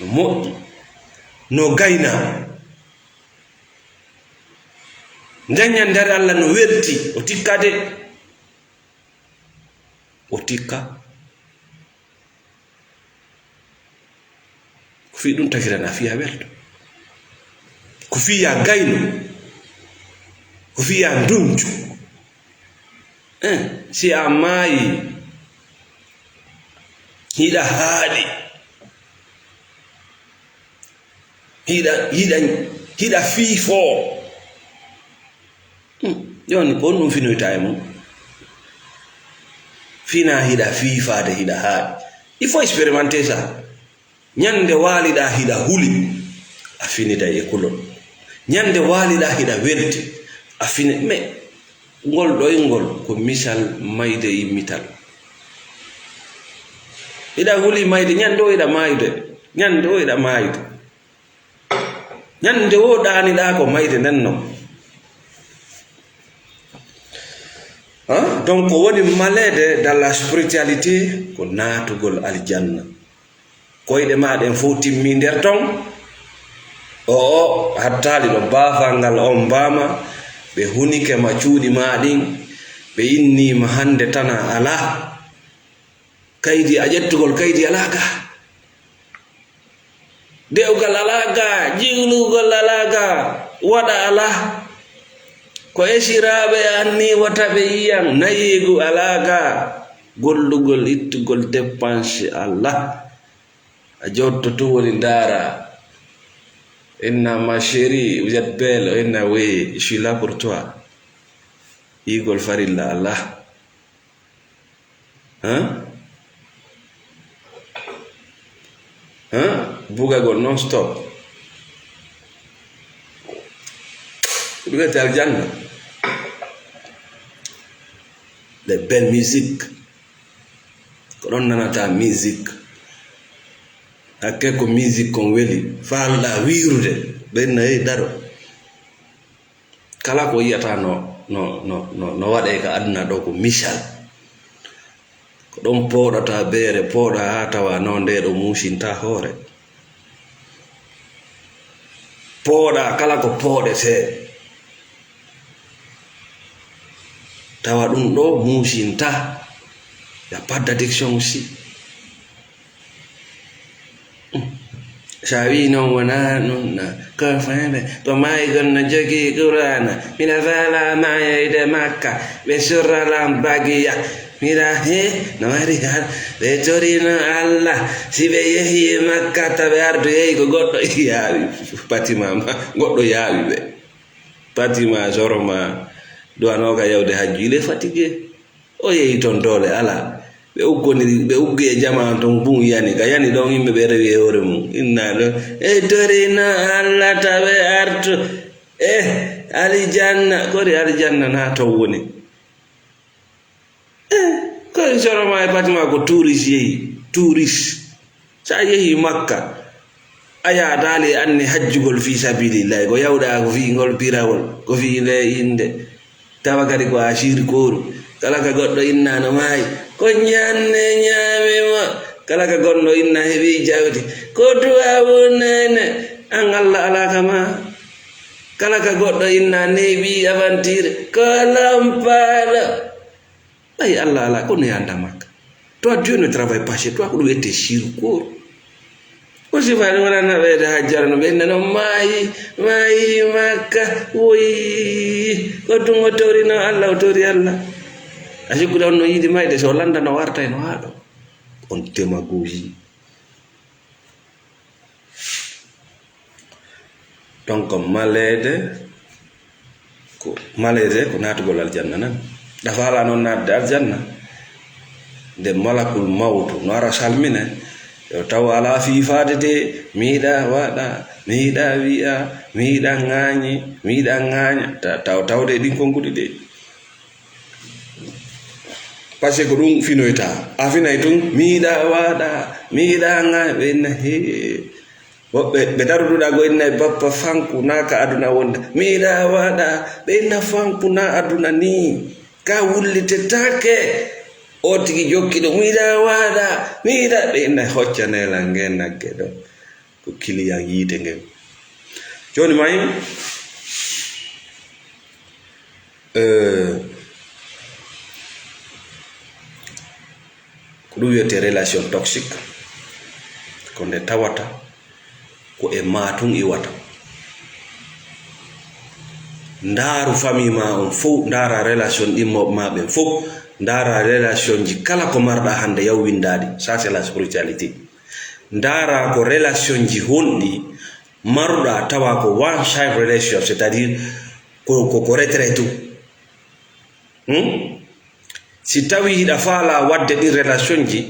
no moƴƴi no gayna daññandere Allah no welti o tikkade o tikka fi ɗum takirana fiya welto ko fiya gayno ko fiya nduncu si a maayi hiɗa haaɗi hiɗa fiifoo joni ko ɗum finoyta e mum fina hiɗa fiifade hiɗa haaɗi il faut expérimenter ça ñande waaliɗa hiɗa huli a finida e kulol ñande waaliɗa hiɗa welti a fini mais ngol ɗoyngol ko misal mayde yimmital hiɗa huli mayde ñande o hiɗa mayde ñande o hiɗa mayde ñande o ɗaniɗa ko mayde nenno donc woni malede dans la spiritualité ko naatugol aljanna koyɗe maɗen fof timmi nder ton o hattali ɗo baafal ngal on mbama ɓe hunike ma cuuɗi maɗin ɓe innima hande tana ala kaydi a ƴettugol kaydi alaga dewgal alaga jiglugol alaga waɗa ala ko esiraɓe anni wataɓe yiyam nayigu alaga gollugol ittugol dépense allah a jottoto woni dara inna ma chérie vous êtes belle inna oui je suis là pour toi igol farilla allah bugagol non stop ɗugete aljanna les belles musiques ko ɗon nanata musique hakke ko musique kon weli falɗa wirude ɓenna daro kala ko yiyata no waɗe ka aduna ɗo ko misal ko ɗon pooɗata beere pooɗa ha tawa no nde ɗo musinta hoore pooɗa kala ko pooɗete tawa ɗum ɗo musinta ya pas d'addiction aussi sa wi noon wona ɗum ko famɓe to maygol no jogii qurana mina fala mayeyde makka ɓe surralam bagiya mira no wari han ɓe torino allah si ɓe yehi makka taɓe ardu yehi ko goɗɗo yaawi patima ma goɗɗo yaawi ɓe patima soroma duwanoka yawde hajju il est fatigué o yehi toon doole ala ɓe uggoniri ɓe uggi e jama ton bum yani ka yani ɗon yimɓe ɓe rewi e hoore mum inna ɗo e torino allah taɓe artu alijanna kori alijanna na ton woni kori soroma e patima ko touriste yehi touriste sa yehi makka aya dali anni hajjugol fi sabilillahi ko yawɗa ko fi ngol pirawol ko fi le inde tawa kadi ko a sirkoru kala ka goɗɗo inna no maayi ko ñanne ñaamima kala ka gonɗo inna heɓi jawdi ko duwawunene an allah alaka ma kala ka goɗɗo inna neeɓi aventure ko lampaɗo ay allah ala ko no yanda makka toi Dieu ne travaille pas chez toi ko ɗum wette sirkoru o sifani wonana ɓeyde hajjarano ɓenne no maayi makka woyi ko ɗum o torino allah o tori allah a sikkude on no yiidi mayde so landa no warta no haɗo on démagogie donc malede ko naatugol aljanna nan dafala noon natde aljanna nde malakul mawtu no ara salmine yo taw ala fiifade de miiɗa waɗa miiɗa wi'a miiɗa ŋaañi miiɗa ŋaaña tawde ɗin konkuɗi de par ce que ko ɗum finoyta a finay tun miiɗa waɗa miiɗa ŋaaña ɓe inna he woɓɓe ɓe daruɗuɗa go inna bappa fanku na ka aduna wonda miiɗa waɗa ɓe inna fanku na aduna ni ka wullititake o tigi jokki ɗo miiɗa waɗa miiɗa ɓe inna hoccanela nge nagge ɗo ko kiliyan yiite ngen joni mayi ko ɗum wiyete relation toxique ko nde tawata ko e matun iwata ndaru famille ma on fof ndara relation ɗimmoɓe maɓe fof ndara relation ji kala ko marɗa hande yaw windade. Ça c'est la spiritualité. Ndara ko relation ji honɗi maruɗa tawa ko one side relation, c'est à dire ko retraite si tawi hiɗa faala wadde ɗi relation ji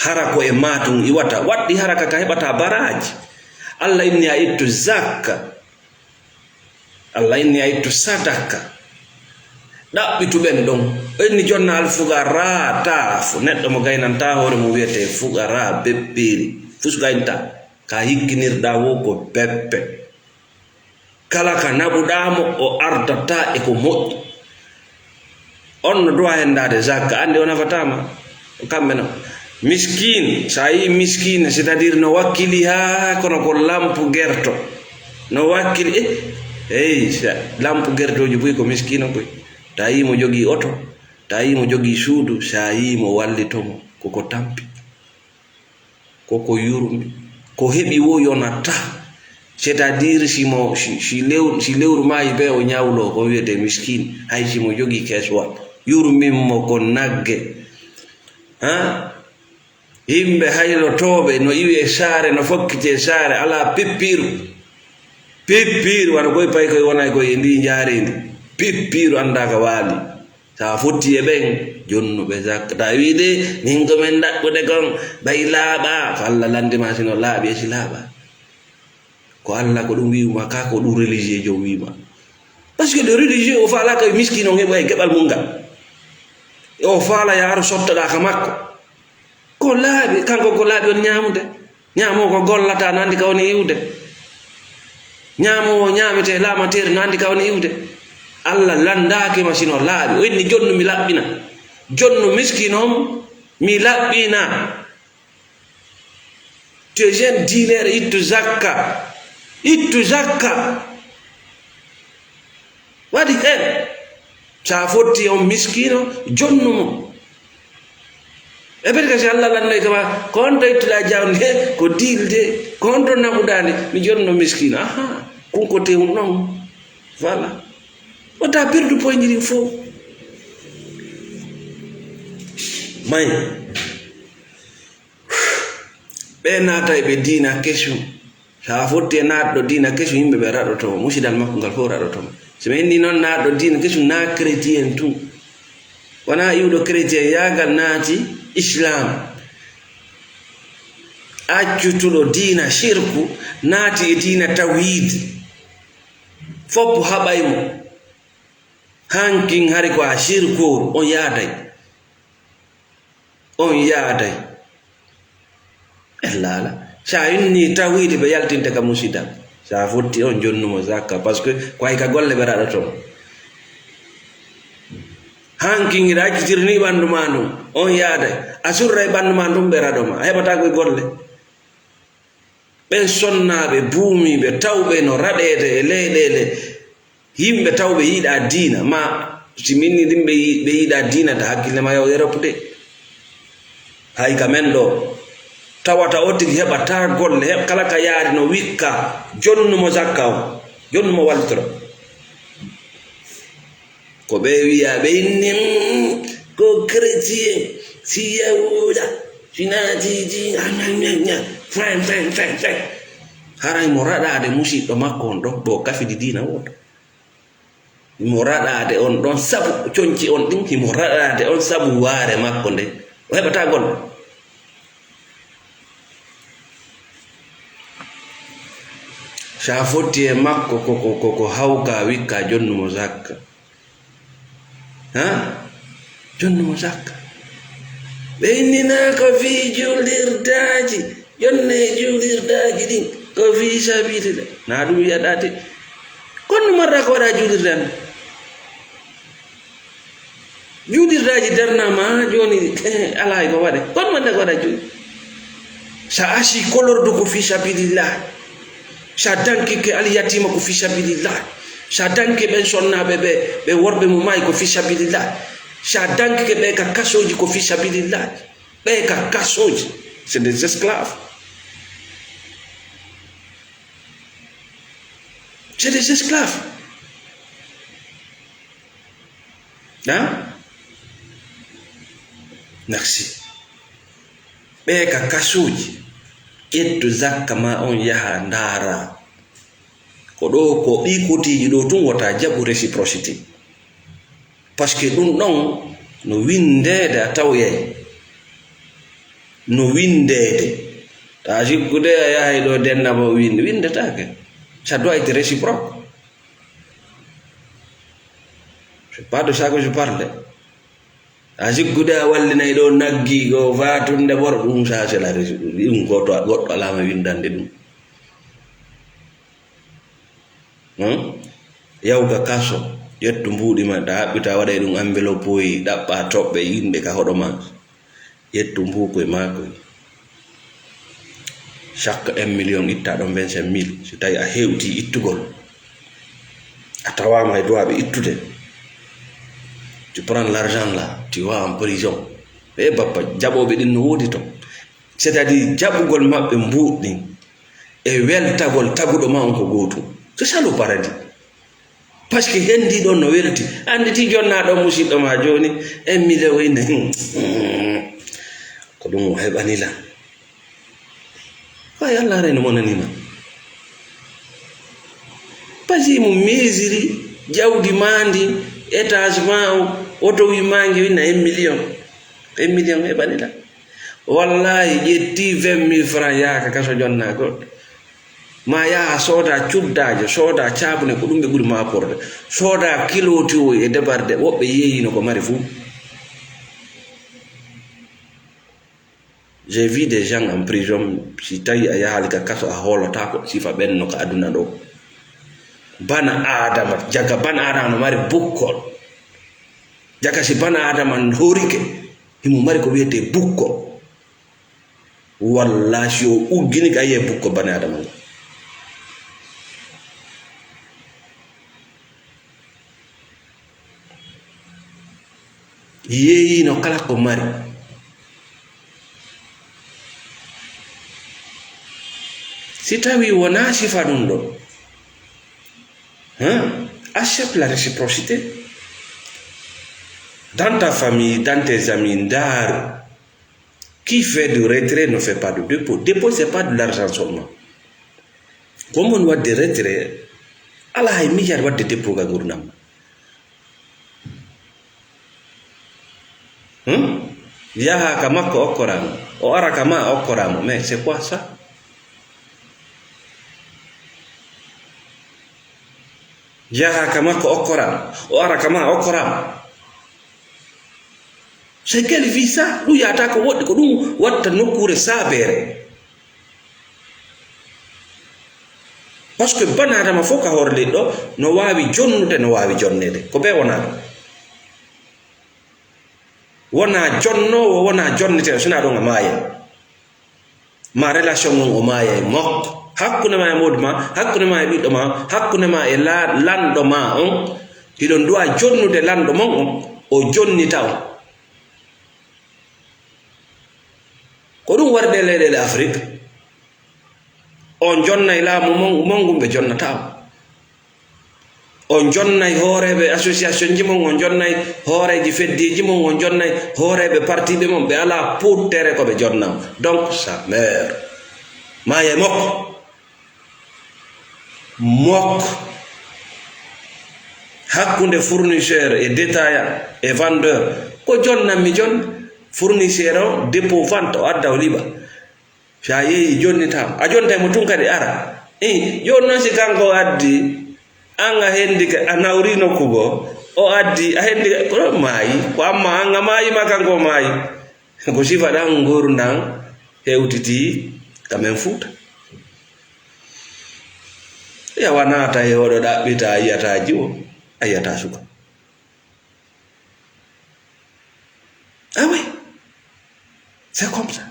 hara ko e matum iwata waɗɗi hara kaka heɓata baraji. Allah inni a ittu zakka, Allah inni a ittu sadaka ɗaɓɓituɓen ɗon ɓenni jonna alfugara taafo neɗɗo mo gaynanta hoore mo wiyete fugara beppiri fusgaynta ka higginirɗa wo ko beppe kala ka naɓuɗamo o ardata e ko moƴƴi. on no dowa hendade zakka ande o nafatama kamɓe no miskin sa yi miskin c'est à dire no wakkili ha kono ko lampu gerto no wakkili lampu gertoji boyi ko miskino koy ta yi mo jogi oto ta yi mo jogi suudu sa yi mo wallitomo koko tampi koko yurmi ko heɓi wo yonata c'est à dire si lewru mayi be o ñawlo ko wiyete miskin hay si mo jogi keswal yurmimmo ko nagge yimɓe haylotoɓe no iwi e saare no fokkite saare ala pippiru wano koye pay koye wona koye e ndi jaaredi pippiru anda ka waali sa fotti e ɓen jonnuɓe zakka ta wi de min komin daɓɓude kon bay laaɓa ko Allah landima sino laaɓi e si laaɓa ko Allah ko ɗum wiwma ka ko ɗum religieux jo wima par ce que le religieux o faala kay miskine on heɓa e keɓal mum ngal o faala yaaro sottoɗa ka makko ko laaɓi kanko ko laaɓi on ñamude ñamo ko gollata no andi ka woni iwde ñamowo ñamete lamatere no andi ka woni iwde Allah landakima sino laaɓi o inni jonnu mi laɓɓina jonnu miskine om mi laɓɓina te jeune dilere ittu zakka waɗi hen sa fotti on miskino jonnumo e ɓeti kasi Allah lannoy kama ko on to ittuɗa jawdi he ko dilde ko on to naɓuɗande mi jonno miskino aha kunko tewum ɗon voilà wota perdu poyñirin fof may ɓe naata ɓe diina question sa fotti e naatɗo diina question yimɓe ɓe raɗotomo musidal makko ngal fof raɗotomo so ɓe inni noon naatɗo diina question na chrétien tout wona iwɗo chrétien yagal naati islam accutuɗo diina shirku naati e diina tawhid foppo haɓaymo hankin hari ko a shirkoru on yaaday laala sa inni tawhid ɓe yaltinte ka musidal sa fotti on jonnumo zakka par ce que ko hay ka golle ɓe raɗotomo hankin ira accitirni ɓandu ma ndum on yaaday a surra e ɓandu ma ndum ɓe raɗoma a heɓata koye golle ɓen sonnaɓe buumiɓe tawɓe no raɗede e leyɗele yimɓe tawɓe yiiɗa diina ma si minni ɗin ɓe yiiɗa diina ta hakkille ma yaw yeropude hay ka men ɗo tawata o tigi heɓata golle kala ka yaari no wikka jonnumo zakka o jonnumo wallitoro ko ɓe wiya ɓe inni ko chrétien si yahuda sinatiji fin haray mo raɗade musidɗo makko on ɗon ɗo kafidi dina woto mo raɗade on ɗon sabu coñci on ɗin himo raɗade on sabu waare makko nde o heɓata golle sa fotti e makko ko hawka wikka jonnumo zakka jonnumo zakka ɓe innina ko fi julirdaji jonne julirdaji ɗin ko fi sabilillah na ɗum wiyaɗate konno marɗa ko waɗa julirdan julirdaji darnama joni ala ko waɗe kon marɗa ko waɗa juli sa asi kolordu ko fi sabilillah sa dankike alyatima ko fi sabilillah sa danke ɓen sonnaɓe ɓe worɓe mo mayi ko fi sabilillah sa dankike ɓe ka kasoji ko fi sabilillah ɓe ka kasoji c'est des esclaves c'est des esclaves. Hein? Merci. Ɓe ka kasuji ƴettu zakka ma on yaha ndara ko ɗo ko ɓi kotiji ɗo tun wata jaɓu réciprocité, parce que ɗum ɗon no windede a tawyay no windede ta jikkude a yahay ɗo dennamo windetake, ça doit être réciproque. C'est pas de ça que je parle. A jikkude a wallinay ɗo naggi ko vatunde ɓor ɗum ça c'est la réciproque. Ɗum goɗɗo alama windande ɗum. Yawga kaso ƴettu mbuɗi ma ɗa haɓɓita waɗay ɗum enveloppe oyi ɗaɓɓa toɓɓe yimɓe ka hoɗo ma ƴettu mbukoye makoye chaque 1 million itta ɗon 25 000 so tawi a hewti ittugol a tawama e dowaɓe ittude. Tu prends l'argent là, tu vas en prison. Et bappa jaɓoɓe ɗin no woodi ton, c'est-à-dire jaɓugol maɓɓe mbuɗɗin e weltagol taguɗo ma on ko gotum. C'est ça le paradis. Parce que hendi ɗon no welti andi ti jonna ɗon musidɗo ma joni 1 million ine ko ɗum o heɓanila way Allah reno monanima pasi mo mesiri jawdi mandi étage ma o oto wi mangi winna 1 million heɓanila. Wallahi ƴetti 20 000 francs yaaka kaso jonna goɗɗo ma yaha sooda cuddaje sooda cabune ko ɗum ɓe ɓuri maporde sooda kiloti o e debarde woɓɓe yeeyino ko mari fuu. J'ai vu des gens en prison si tawi a yahali ka kaso a hoolota ko sifa ɓenno ko aduna ɗo bana adama jaga bana adama no mari bukkol jaga si bana adama horike himo mari ko wiyete bukko walla si o uggini ka yiye bukko bana adama ngo. Yeeyino kala ko mari si tawi wona sifa ɗum ɗo accepte la réciprocité dans ta famille, dans tes amis. Ndar qui fait du retrait ne fait pas de dépôt. Dépôt c'est pas de l'argent seulement. Comme on voit des retraits ala hay milliard wadde dépôt ga gurnam yaha ka makko okkoramo o ara kama okkoramo, mais c'est quoi ça? Yaha ka makko okkoramo o ara kama okkoramo, c'est quelle vie ça? Ɗum yata ko woɗɗi ko ɗum watta nokkure sabere. Parce que bana adama fof ka hoore leydi ɗo no wawi jonnude no wawi jonnede ko ɓe wona ɗo wona jonnowo wona jonnete sona ɗon a maaya ma relation on o maaya e makko hakkunde ma e modu ma hakkunde ma e ɓiɗɗo ma hakkunde ma e lanɗo ma on hiɗon duwa jonnude lanɗo mon on o jonnita on ko ɗum warde leyɗele Afrique. On jonnay laamu mongum ɓe jonnata on jonnay hooreɓe association ji mon on jonnay hooreji feddiji mon on jonnay hooreɓe partiɓe mon ɓe ala puuttere ko ɓe jonnam. Donc ça meurt maye mokko hakkunde fournisseur et détaillant et vendeur ko jonnam mi jonna fournisseur o dépôt vente o adda o liɓa sa yeeyi jonnitama a jonta mo tun kadi ara joni noon si kanko addi an a hendi a nawri nokkugo o addi a hendi ko maayi ko amma an a maayima kanko maayi ko sifa ɗan gurdam hewtiti kamen fuuta yawa naata e oɗo ɗaɓɓita a yiyata jiwo a yiyata suka. Ah oui, c'est comme ça.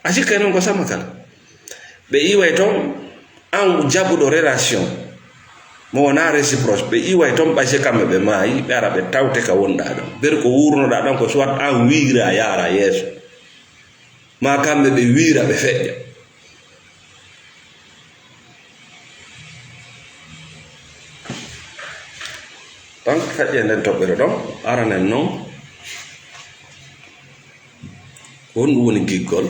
Asi kay non ko sama kala ɓe iway toon an jaɓuɗo relation mo wona réciproque ɓe iway toon ɓayse kamɓe ɓe maayi ɓe ara ɓe tawte ka wonɗa ɗon ber ko wurnoɗa ɗon ko soit an wiira yaara yeeso ma kamɓe ɓe wiira ɓe feƴƴa fajje nden toɓɓere ɗon aranen noon ko ɗum woni giggol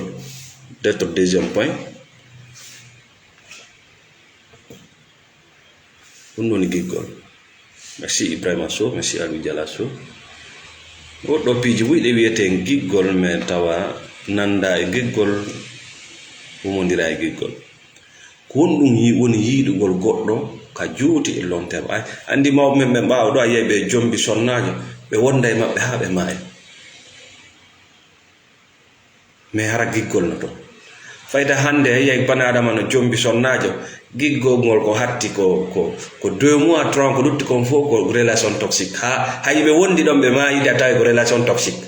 d'être deuxième point ɗum woni giggol. Merci Ibrahima Sow, merci Aliou Diala Sow. Goɗɗo piiji wuyɗe wiyeten giggol mais tawa nanda e giggol wumodira e giggol ko ɗum woni yiiɗugol goɗɗo ka juuti e long terme. Andi mawɓe men ɓe ɓaawa ɗo a yi'ay ɓe jombi sonnajo ɓe wonda e maɓɓe haa ɓe maaya mais hara giggol no to fayda hande a yi'ay bani adama no jombi sonnajo giggol ngol ko hatti ko 2 mois 3 ko lutti kon fof ko relation toxique ha hayɓe wondi ɗon ɓe maayide a tawi ko relation toxique.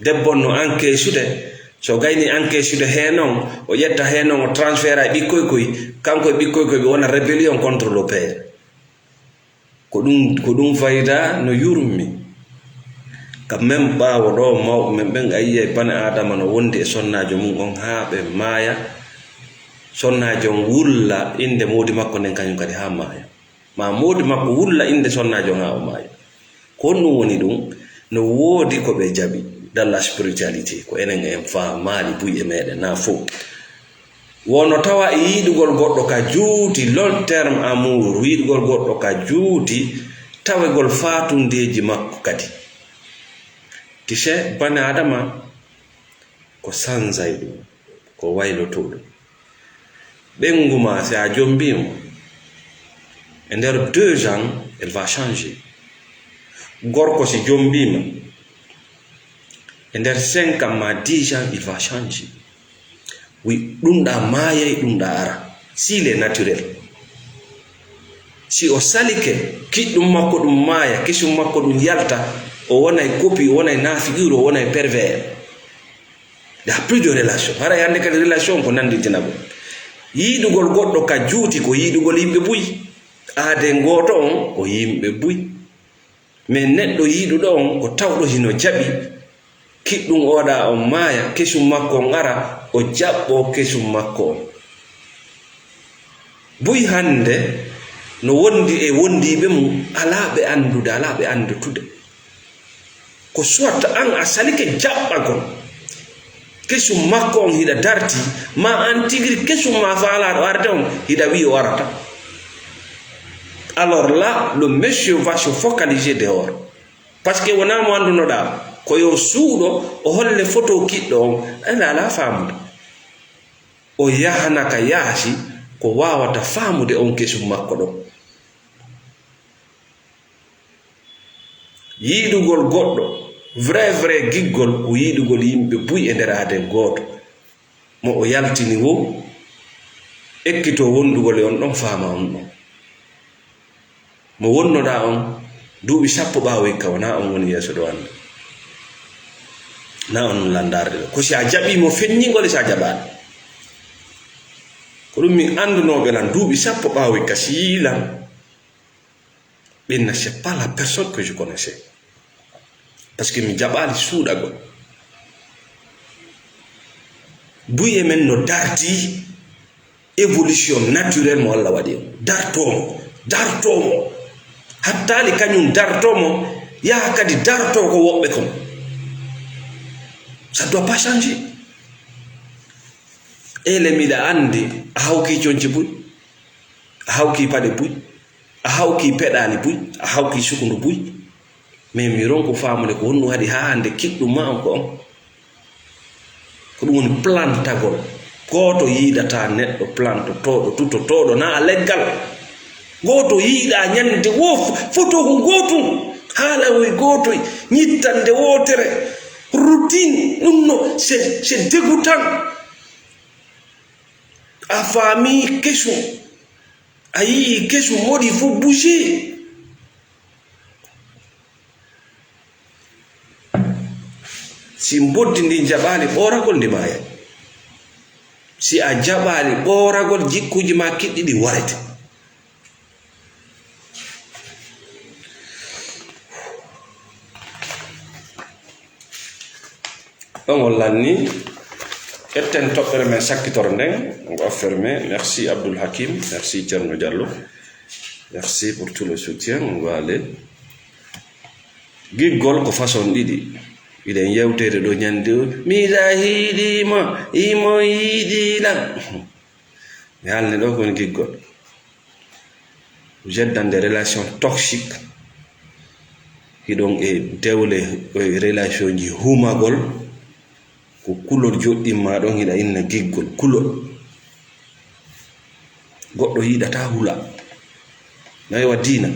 Debbo no encaissude so gayni encaissude he noon o ƴetta he noon o transféra e ɓikkoy koy kanko e ɓikkoy koy ɓe wona rébellion contre le père ko ɗum fayda no yurmi kam même ɓaawo ɗo mawɓe men ɓen a yi'ay bani adama no wondi e sonnajo mum on haa ɓe maaya sonnajo on wulla inde modi makko nden kañum kadi ha maaya ma modi makko wulla inde sonnajo on ha o maaya ko ɗum woni ɗum no woodi ko ɓe jaɓi dans la spiritualité ko enen en faamaali buy e meɗen na fof wono tawa e yiiɗugol goɗɗo ka juuti long terme amour yiiɗugol goɗɗo ka juuti tawegol faatundeji makko kadi tise bani adama ko sansay ɗum ko wayloto ɗum ɓengu ma si a jombimo e nder 2 ans elle va changer. Gorko si jombima e nder 5 ans ma 10 ans il va changer. Oui, ɗum ɗa maayay ɗum ɗa ara s'il est naturel. Si o salike kiɗɗum makko ɗum maaya kesum makko ɗum yalta o wonay copie o wonay nafigure o wonay pervers. Il y a plus de relation. Hara yande kadi relation ko nanditina go yiiɗugol goɗɗo ka juuti ko yiiɗugol yimɓe buy aade ngoto on ko yimɓe buy mais neɗɗo yiiɗuɗo on ko tawɗo hino jaɓi kiɗɗum oɗa on maaya kesum makko on ara o jaɓɓo kesum makko on. Buy hande no wondi e wondiɓe mum alaɓe andude alaɓe andutude ko soit an a salike jaɓɓagol kesum makko on hiɗa darti ma an tigiri kesum ma faalaɗo arde on hiɗa wi o arata. Alors là le monsieur va se focaliser dehors parce que wona mo andunoɗa ko yo suuɗo o holle photo kiɗɗo on anda ala faamude o yahanaka yaasi ko wawata faamude on kesum makko ɗon. Yiiɗugol goɗɗo vrai giggol ko yiiɗugol yimɓe buy e nder aaden gooto mo o yaltini wo ekkito wondugol e on ɗon faama on ɗon mo wonnoɗa on duuɓi 10 ɓaawo hikka wona on woni yeeso ɗo anda na on landarde ɗo ko si a jaɓimo feññigol si a jaɓaɗo ko ɗum min andunoɓe nan duuɓi 10 ɓaawo hikka si yiilan ɓinna c'est pas la personne que je connaissais parce que mi jaɓali suuɗagol buy e men no darti évolution naturelle mo Allah waɗi dartomo hattali kañum dartomo yaha kadi darto ko woɓɓe kon ça doit pas changer. Ele miɗa andi a hawki conci buy a hawki paɗe buy a hawki peɗali buy a hawki sukundu buy mais mi ronko famude ko honɗum haɗi ha hande kiɗɗum ma on ko on ko ɗum woni plantagol goto yiiɗata neɗɗo plantotoɗo tutotoɗo na a leggal goto yiiɗa ñande wo photo ko gotum haalawoy gotoy ñittande wotere routine ɗum no c'est dégoûtant. A famille kesum a yii kesum moɗi il faut bouger. Si mboddi ndi jaɓali ɓoragol ndi maya si a jaɓali ɓoragol jikkuji ma kiɗɗi ɗi warete. ɗon on lanni etten toɓɓere men sakkitore nden on va fermer. Merci Abdoul Hakim, merci Thierno Diallo, merci pour tout le soutien. On va aller giggol ko façon ɗiɗi iɗen yewtere ɗo ñande miɗa hiɗima imo yiɗilam mi halne ɗo koni giggol. Vous êtes dans des relations toxiques hiɗon e dewle relation ji humagol ko kulol joɗɗinma ɗon hiɗa inna giggol kulol. Goɗɗo yiɗata hula nayiwa diina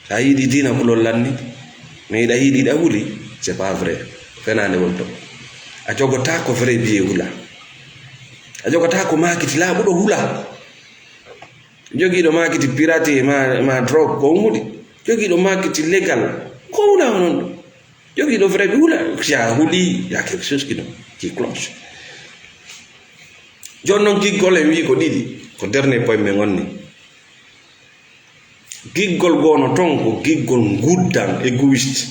sa yiɗi diina kulol lanni mais yiɗa yiɗiɗa huli c'est pas vrai fenande wonto a jogota ko vrai biye hula a jogota ko makiti laaɓuɗo hula jogiiɗo makiti pirate ma drogue ko humudi jogiiɗo makiti légal ko hula non ɗo jogiiɗo vrai bi hula ya huli ya quelque chose qui cloche. Jonnon giggol en wi ko ɗiɗi ko dernier point men wonni giggol gono ton ko giggol nguddan égoïste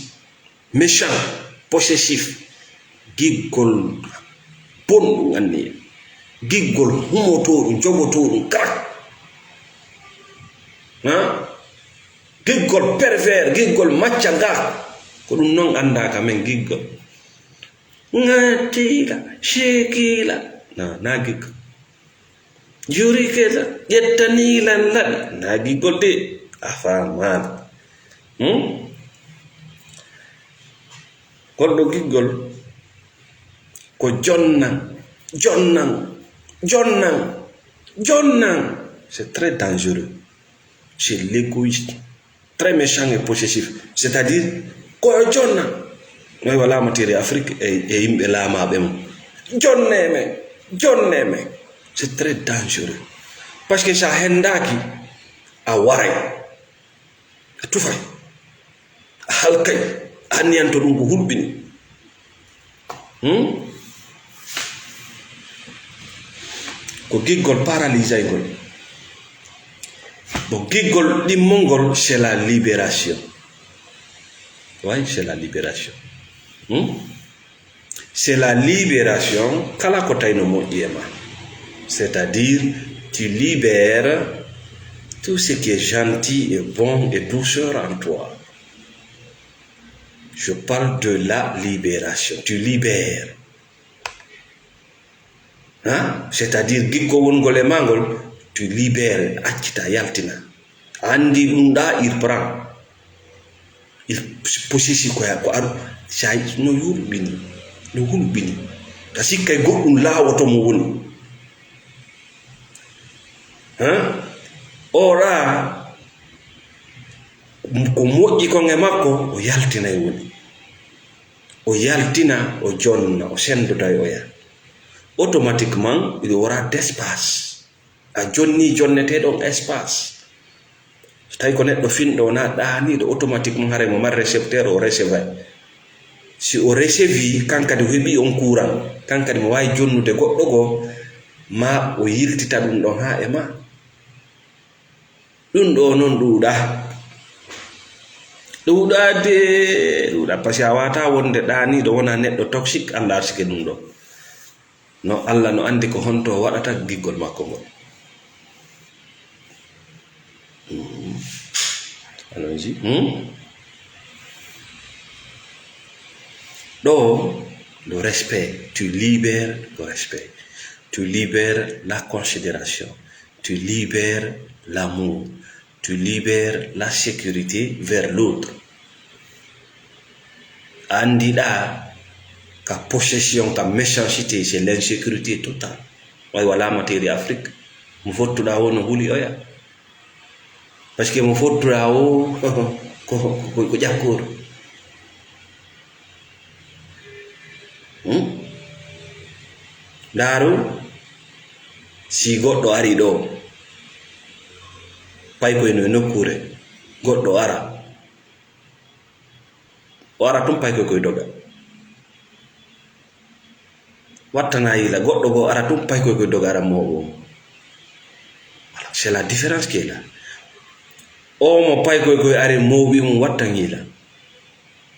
méchant possessif giggol bonɗum anni giggol humotoɗum jogotoɗum krak giggol pervers giggol macca ga ko ɗum non andaka men giggol ngatila shekila na giggol juri kela yettanilan laɗi na giggol de a famani goɗɗo giggol ko jonnan c'est très dangereux, c'est l'égoïste très méchant et possessif, c'est-à-dire ko jonna noy wala materi Afrique e yimɓe laamaɓe mo jonneme c'est très dangereux parce que sa hendaki a waray a tufay a halkay a hanniyanto ɗum ko hulɓini ko giggol paralysay gol. Bon, giggol ɗimmongol c'est la libération. Oui, c'est la libération. C'est la libération kala ko tayno moƴƴi ma. C'est-à-dire tu libères tout ce qui est gentil et bon et douceur en toi. Je parle de la libération. Tu libères. C'est-à-dire giggo wongol e mangol tu libères accita yaltina andi ɗum ɗa il prend il possessi ko aɗo sa no hulɓini ta sikkay goɗɗum laawoto mo woni ora ko moƴƴi kon e makko o yaltina e woni o yaltina o jonna o sendoda e oya automatiquement il y aura d'espace a jonni jonneteɗon espace so tawi ko neɗɗo finɗo wona ɗaniɗo automatiquement hare mo mar récepteur o recevay si o recevi kankadi heɓi on courant kankadi mo wawi jonnude goɗɗo go ma o yiltita ɗum ɗon ha e ma ɗum ɗo noon ɗuuɗa par ce que a wata wonde ɗaniɗo wona neɗɗo toxique anda arsike ɗum ɗo no Allah no andi ko honto waɗata giggol makko ngol. Allons-y. Donc, le respect, tu libères le respect, tu libères la considération, tu libères l'amour, tu libères la sécurité vers l'autre. Andida ka possession, ka méchanceté, c'est l'insécurité totale. Way wala materi Afrique, mo fottuɗa o no huli oya. Parce que mo fottuɗa o ko ƴakkoro. Ndaru si goɗɗo ari ɗo pay koyno e nokkure goɗɗo ara o ara tum pay koy doga wattana yila goɗɗo go ara tum pay koy doga ara moɓo. Voilà, c'est la différence qui est là. O mo pay koy ari moɓi mum wattan yila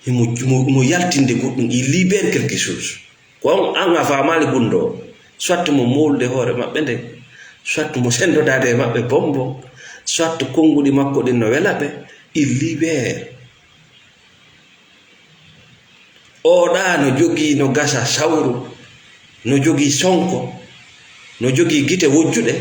mo yaltinde goɗɗum, il libère quelque chose ko an a famali gundo soit mo molde hoore maɓɓe nde soit mo sendodade e maɓɓe bonbon soit konguɗi makko ɗin no welaɓe, il libère o ɗa no jogi no gasa sawru, no jogi sonko, no jogi gite wojjuɗe,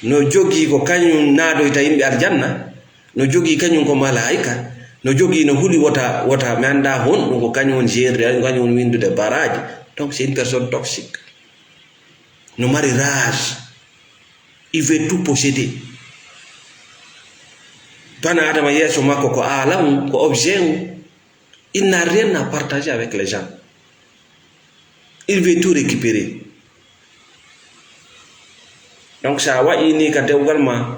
no jogi ko kañum naadoyta yimɓe aljanna, no jogi kañum ko malaika, no jogi no huli wota mi anda honɗum ko kañum woni gerde, kañum woni windude baraji. Donc c'est une personne toxique. No mari rage, il veut tout posséder. Bana adama yeso makko ko alam, ko objet, il n'a rien à partager avec les gens. Il veut tout récupérer. Donc sa wa'i ni ka dewgal ma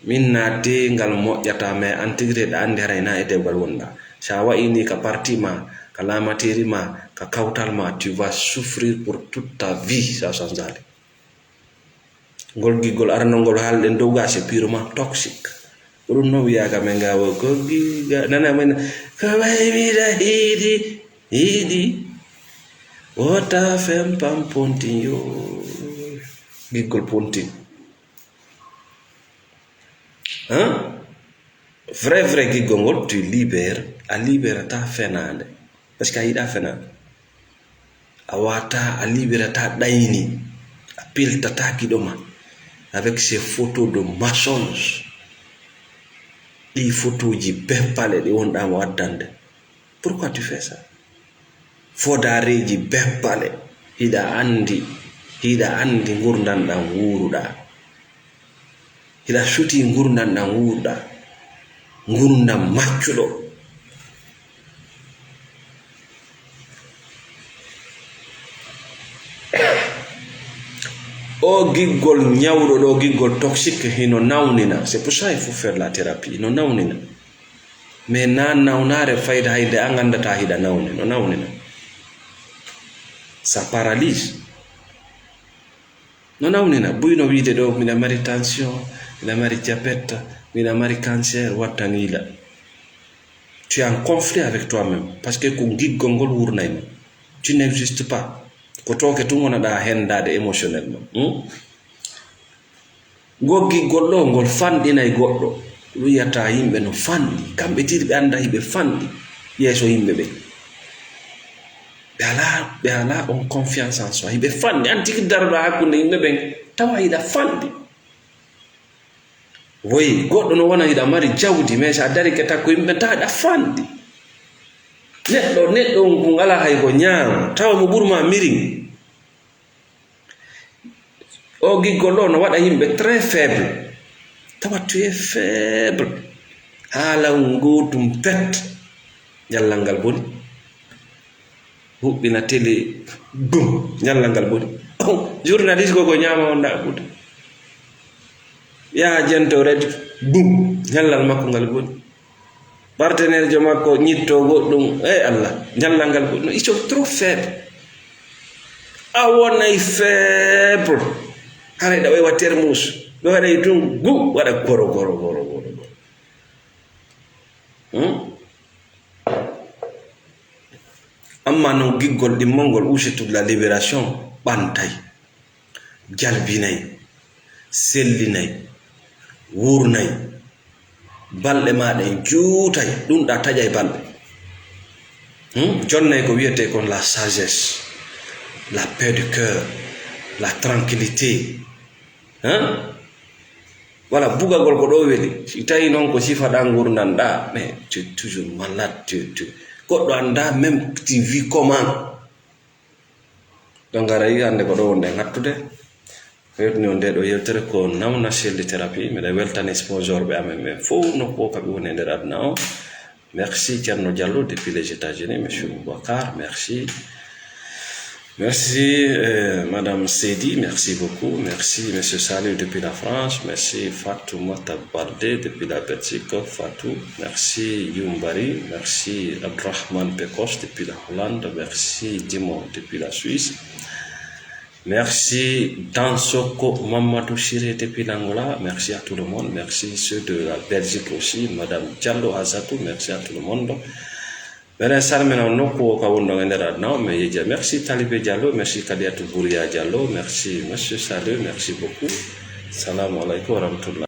min naate ngal moƴƴata mais intégré ɗa andi harayna e dewgal wonɗa. Sa wa'i ni ka parti ma, ka lamateri ma, ka kawtal ma, tu vas souffrir pour toute ta vie, ça sans aller. Ngol giggol arnongol haalɗen dow ga c'est purement toxique. Ɗum no wiyaga men gawo ko giga nana men ko waymida hiidi wota fem pam pontin yo giggol pontin. Hein? Vrai giggol ngol tu libères a liberata fenande parce que a yiɗa fenande a wata a liberata ɗayni a piltata giɗo ma avec ces photos de mensonges, ɗi photos ji beppale ɗi wonɗama waddande. Pourquoi tu fais ça? Fodareji beppale hiɗa andi gurdanɗan wuruɗa, hiɗa suti gurdanɗan wuruɗa, gurdam maccuɗo. O giggol nyawɗo ɗo, giggol toxique, hino nawnina. C'est pour ça il faut faire la thérapie. No nawnina, mais na nawnare fayda hayde a gandata hiɗa nawne. No nawnina, ça paralyse. No nawnina, buyno wiide ɗo miɗa mari tension, miɗa mari diabète, miɗa mari cancer, wattanila. Tu es en conflit avec toi-même parce que ko giggol ngol wurnayma. Tu n'existes pas. Ko toke tun wonaɗa hendade émotionnellement. Goggigol ɗo ngol fanɗinay goɗɗo, wiyata yimɓe no fanɗi, kamɓe tiri ɓe anda hiɓe fanɗi yeeso yimɓe ɓe. Ɓe ala on confiance en soi, hiɓe fanɗi an tigi daroɗo hakkunde yimɓe ɓen tawa hiɗa fanɗi. Woyi goɗɗo no wona hiɗa mari jawdi mais sa dari ke takko yimɓe tawa hiɗa fanɗi. Neɗɗo ko ngala hay ko ñaama tawa mo ɓurma mirin. O giggol ɗo no waɗa yimɓe très faible, tawa tu es faible haala gotum pet ñallal ngal boni, huɓɓina télé bum ñallal ngal boni. Journaliste ko ñaama on ɗaɓude ya jento radio bum ñallal makko ngal boni, partenaire jo makko ñitto goɗɗum Allah ñallal ngal boni. Ils sont trop faibles. A wonay faible hara ɗa wayi wa termus ɓe waɗay tun gu waɗa goro. Amma no giggol ɗimmongol usetu la libération ɓantay, jalbinay, sellinay, wurnay, balɗe maɗa en juutay, ɗum ɗa taƴay balɗe. Jonnay ko wiyete kon la sagesse, la paix du cœur, la tranquillité. Voilà, bugagol ko ɗo weli. Si tawi noon ko sifaɗa gurdanɗa, mais tu es toujours malade, goɗɗo anda même tu vis comment. Donc ara yi hande ko ɗo wonde gattude wetni on nde ɗo yewtere ko nawna selli thérapie. Miɗa weltani sponsor ɓe amen ɓe fof nokku o kaɓe woni e nder aduna o. Merci Thierno Diallo depuis les États-Unis, monsieur Boubacar, merci. Merci Madame Sedi, merci beaucoup. Merci Monsieur Salih depuis la France. Merci Fatou Matabalde depuis la Belgique. Fatou. Merci Yumbari. Merci Abdrahman Pekos depuis la Hollande. Merci Dimon depuis la Suisse. Merci Dansoko Mamadou Chiré depuis l'Angola. Merci à tout le monde. Merci ceux de la Belgique aussi. Madame Diallo Azatou. Merci à tout le monde. Merci Talibé Diallo, merci Kadiatou Bouria Diallo, merci Monsieur Saleh, merci beaucoup. Salam alaikum wa rahmatullah.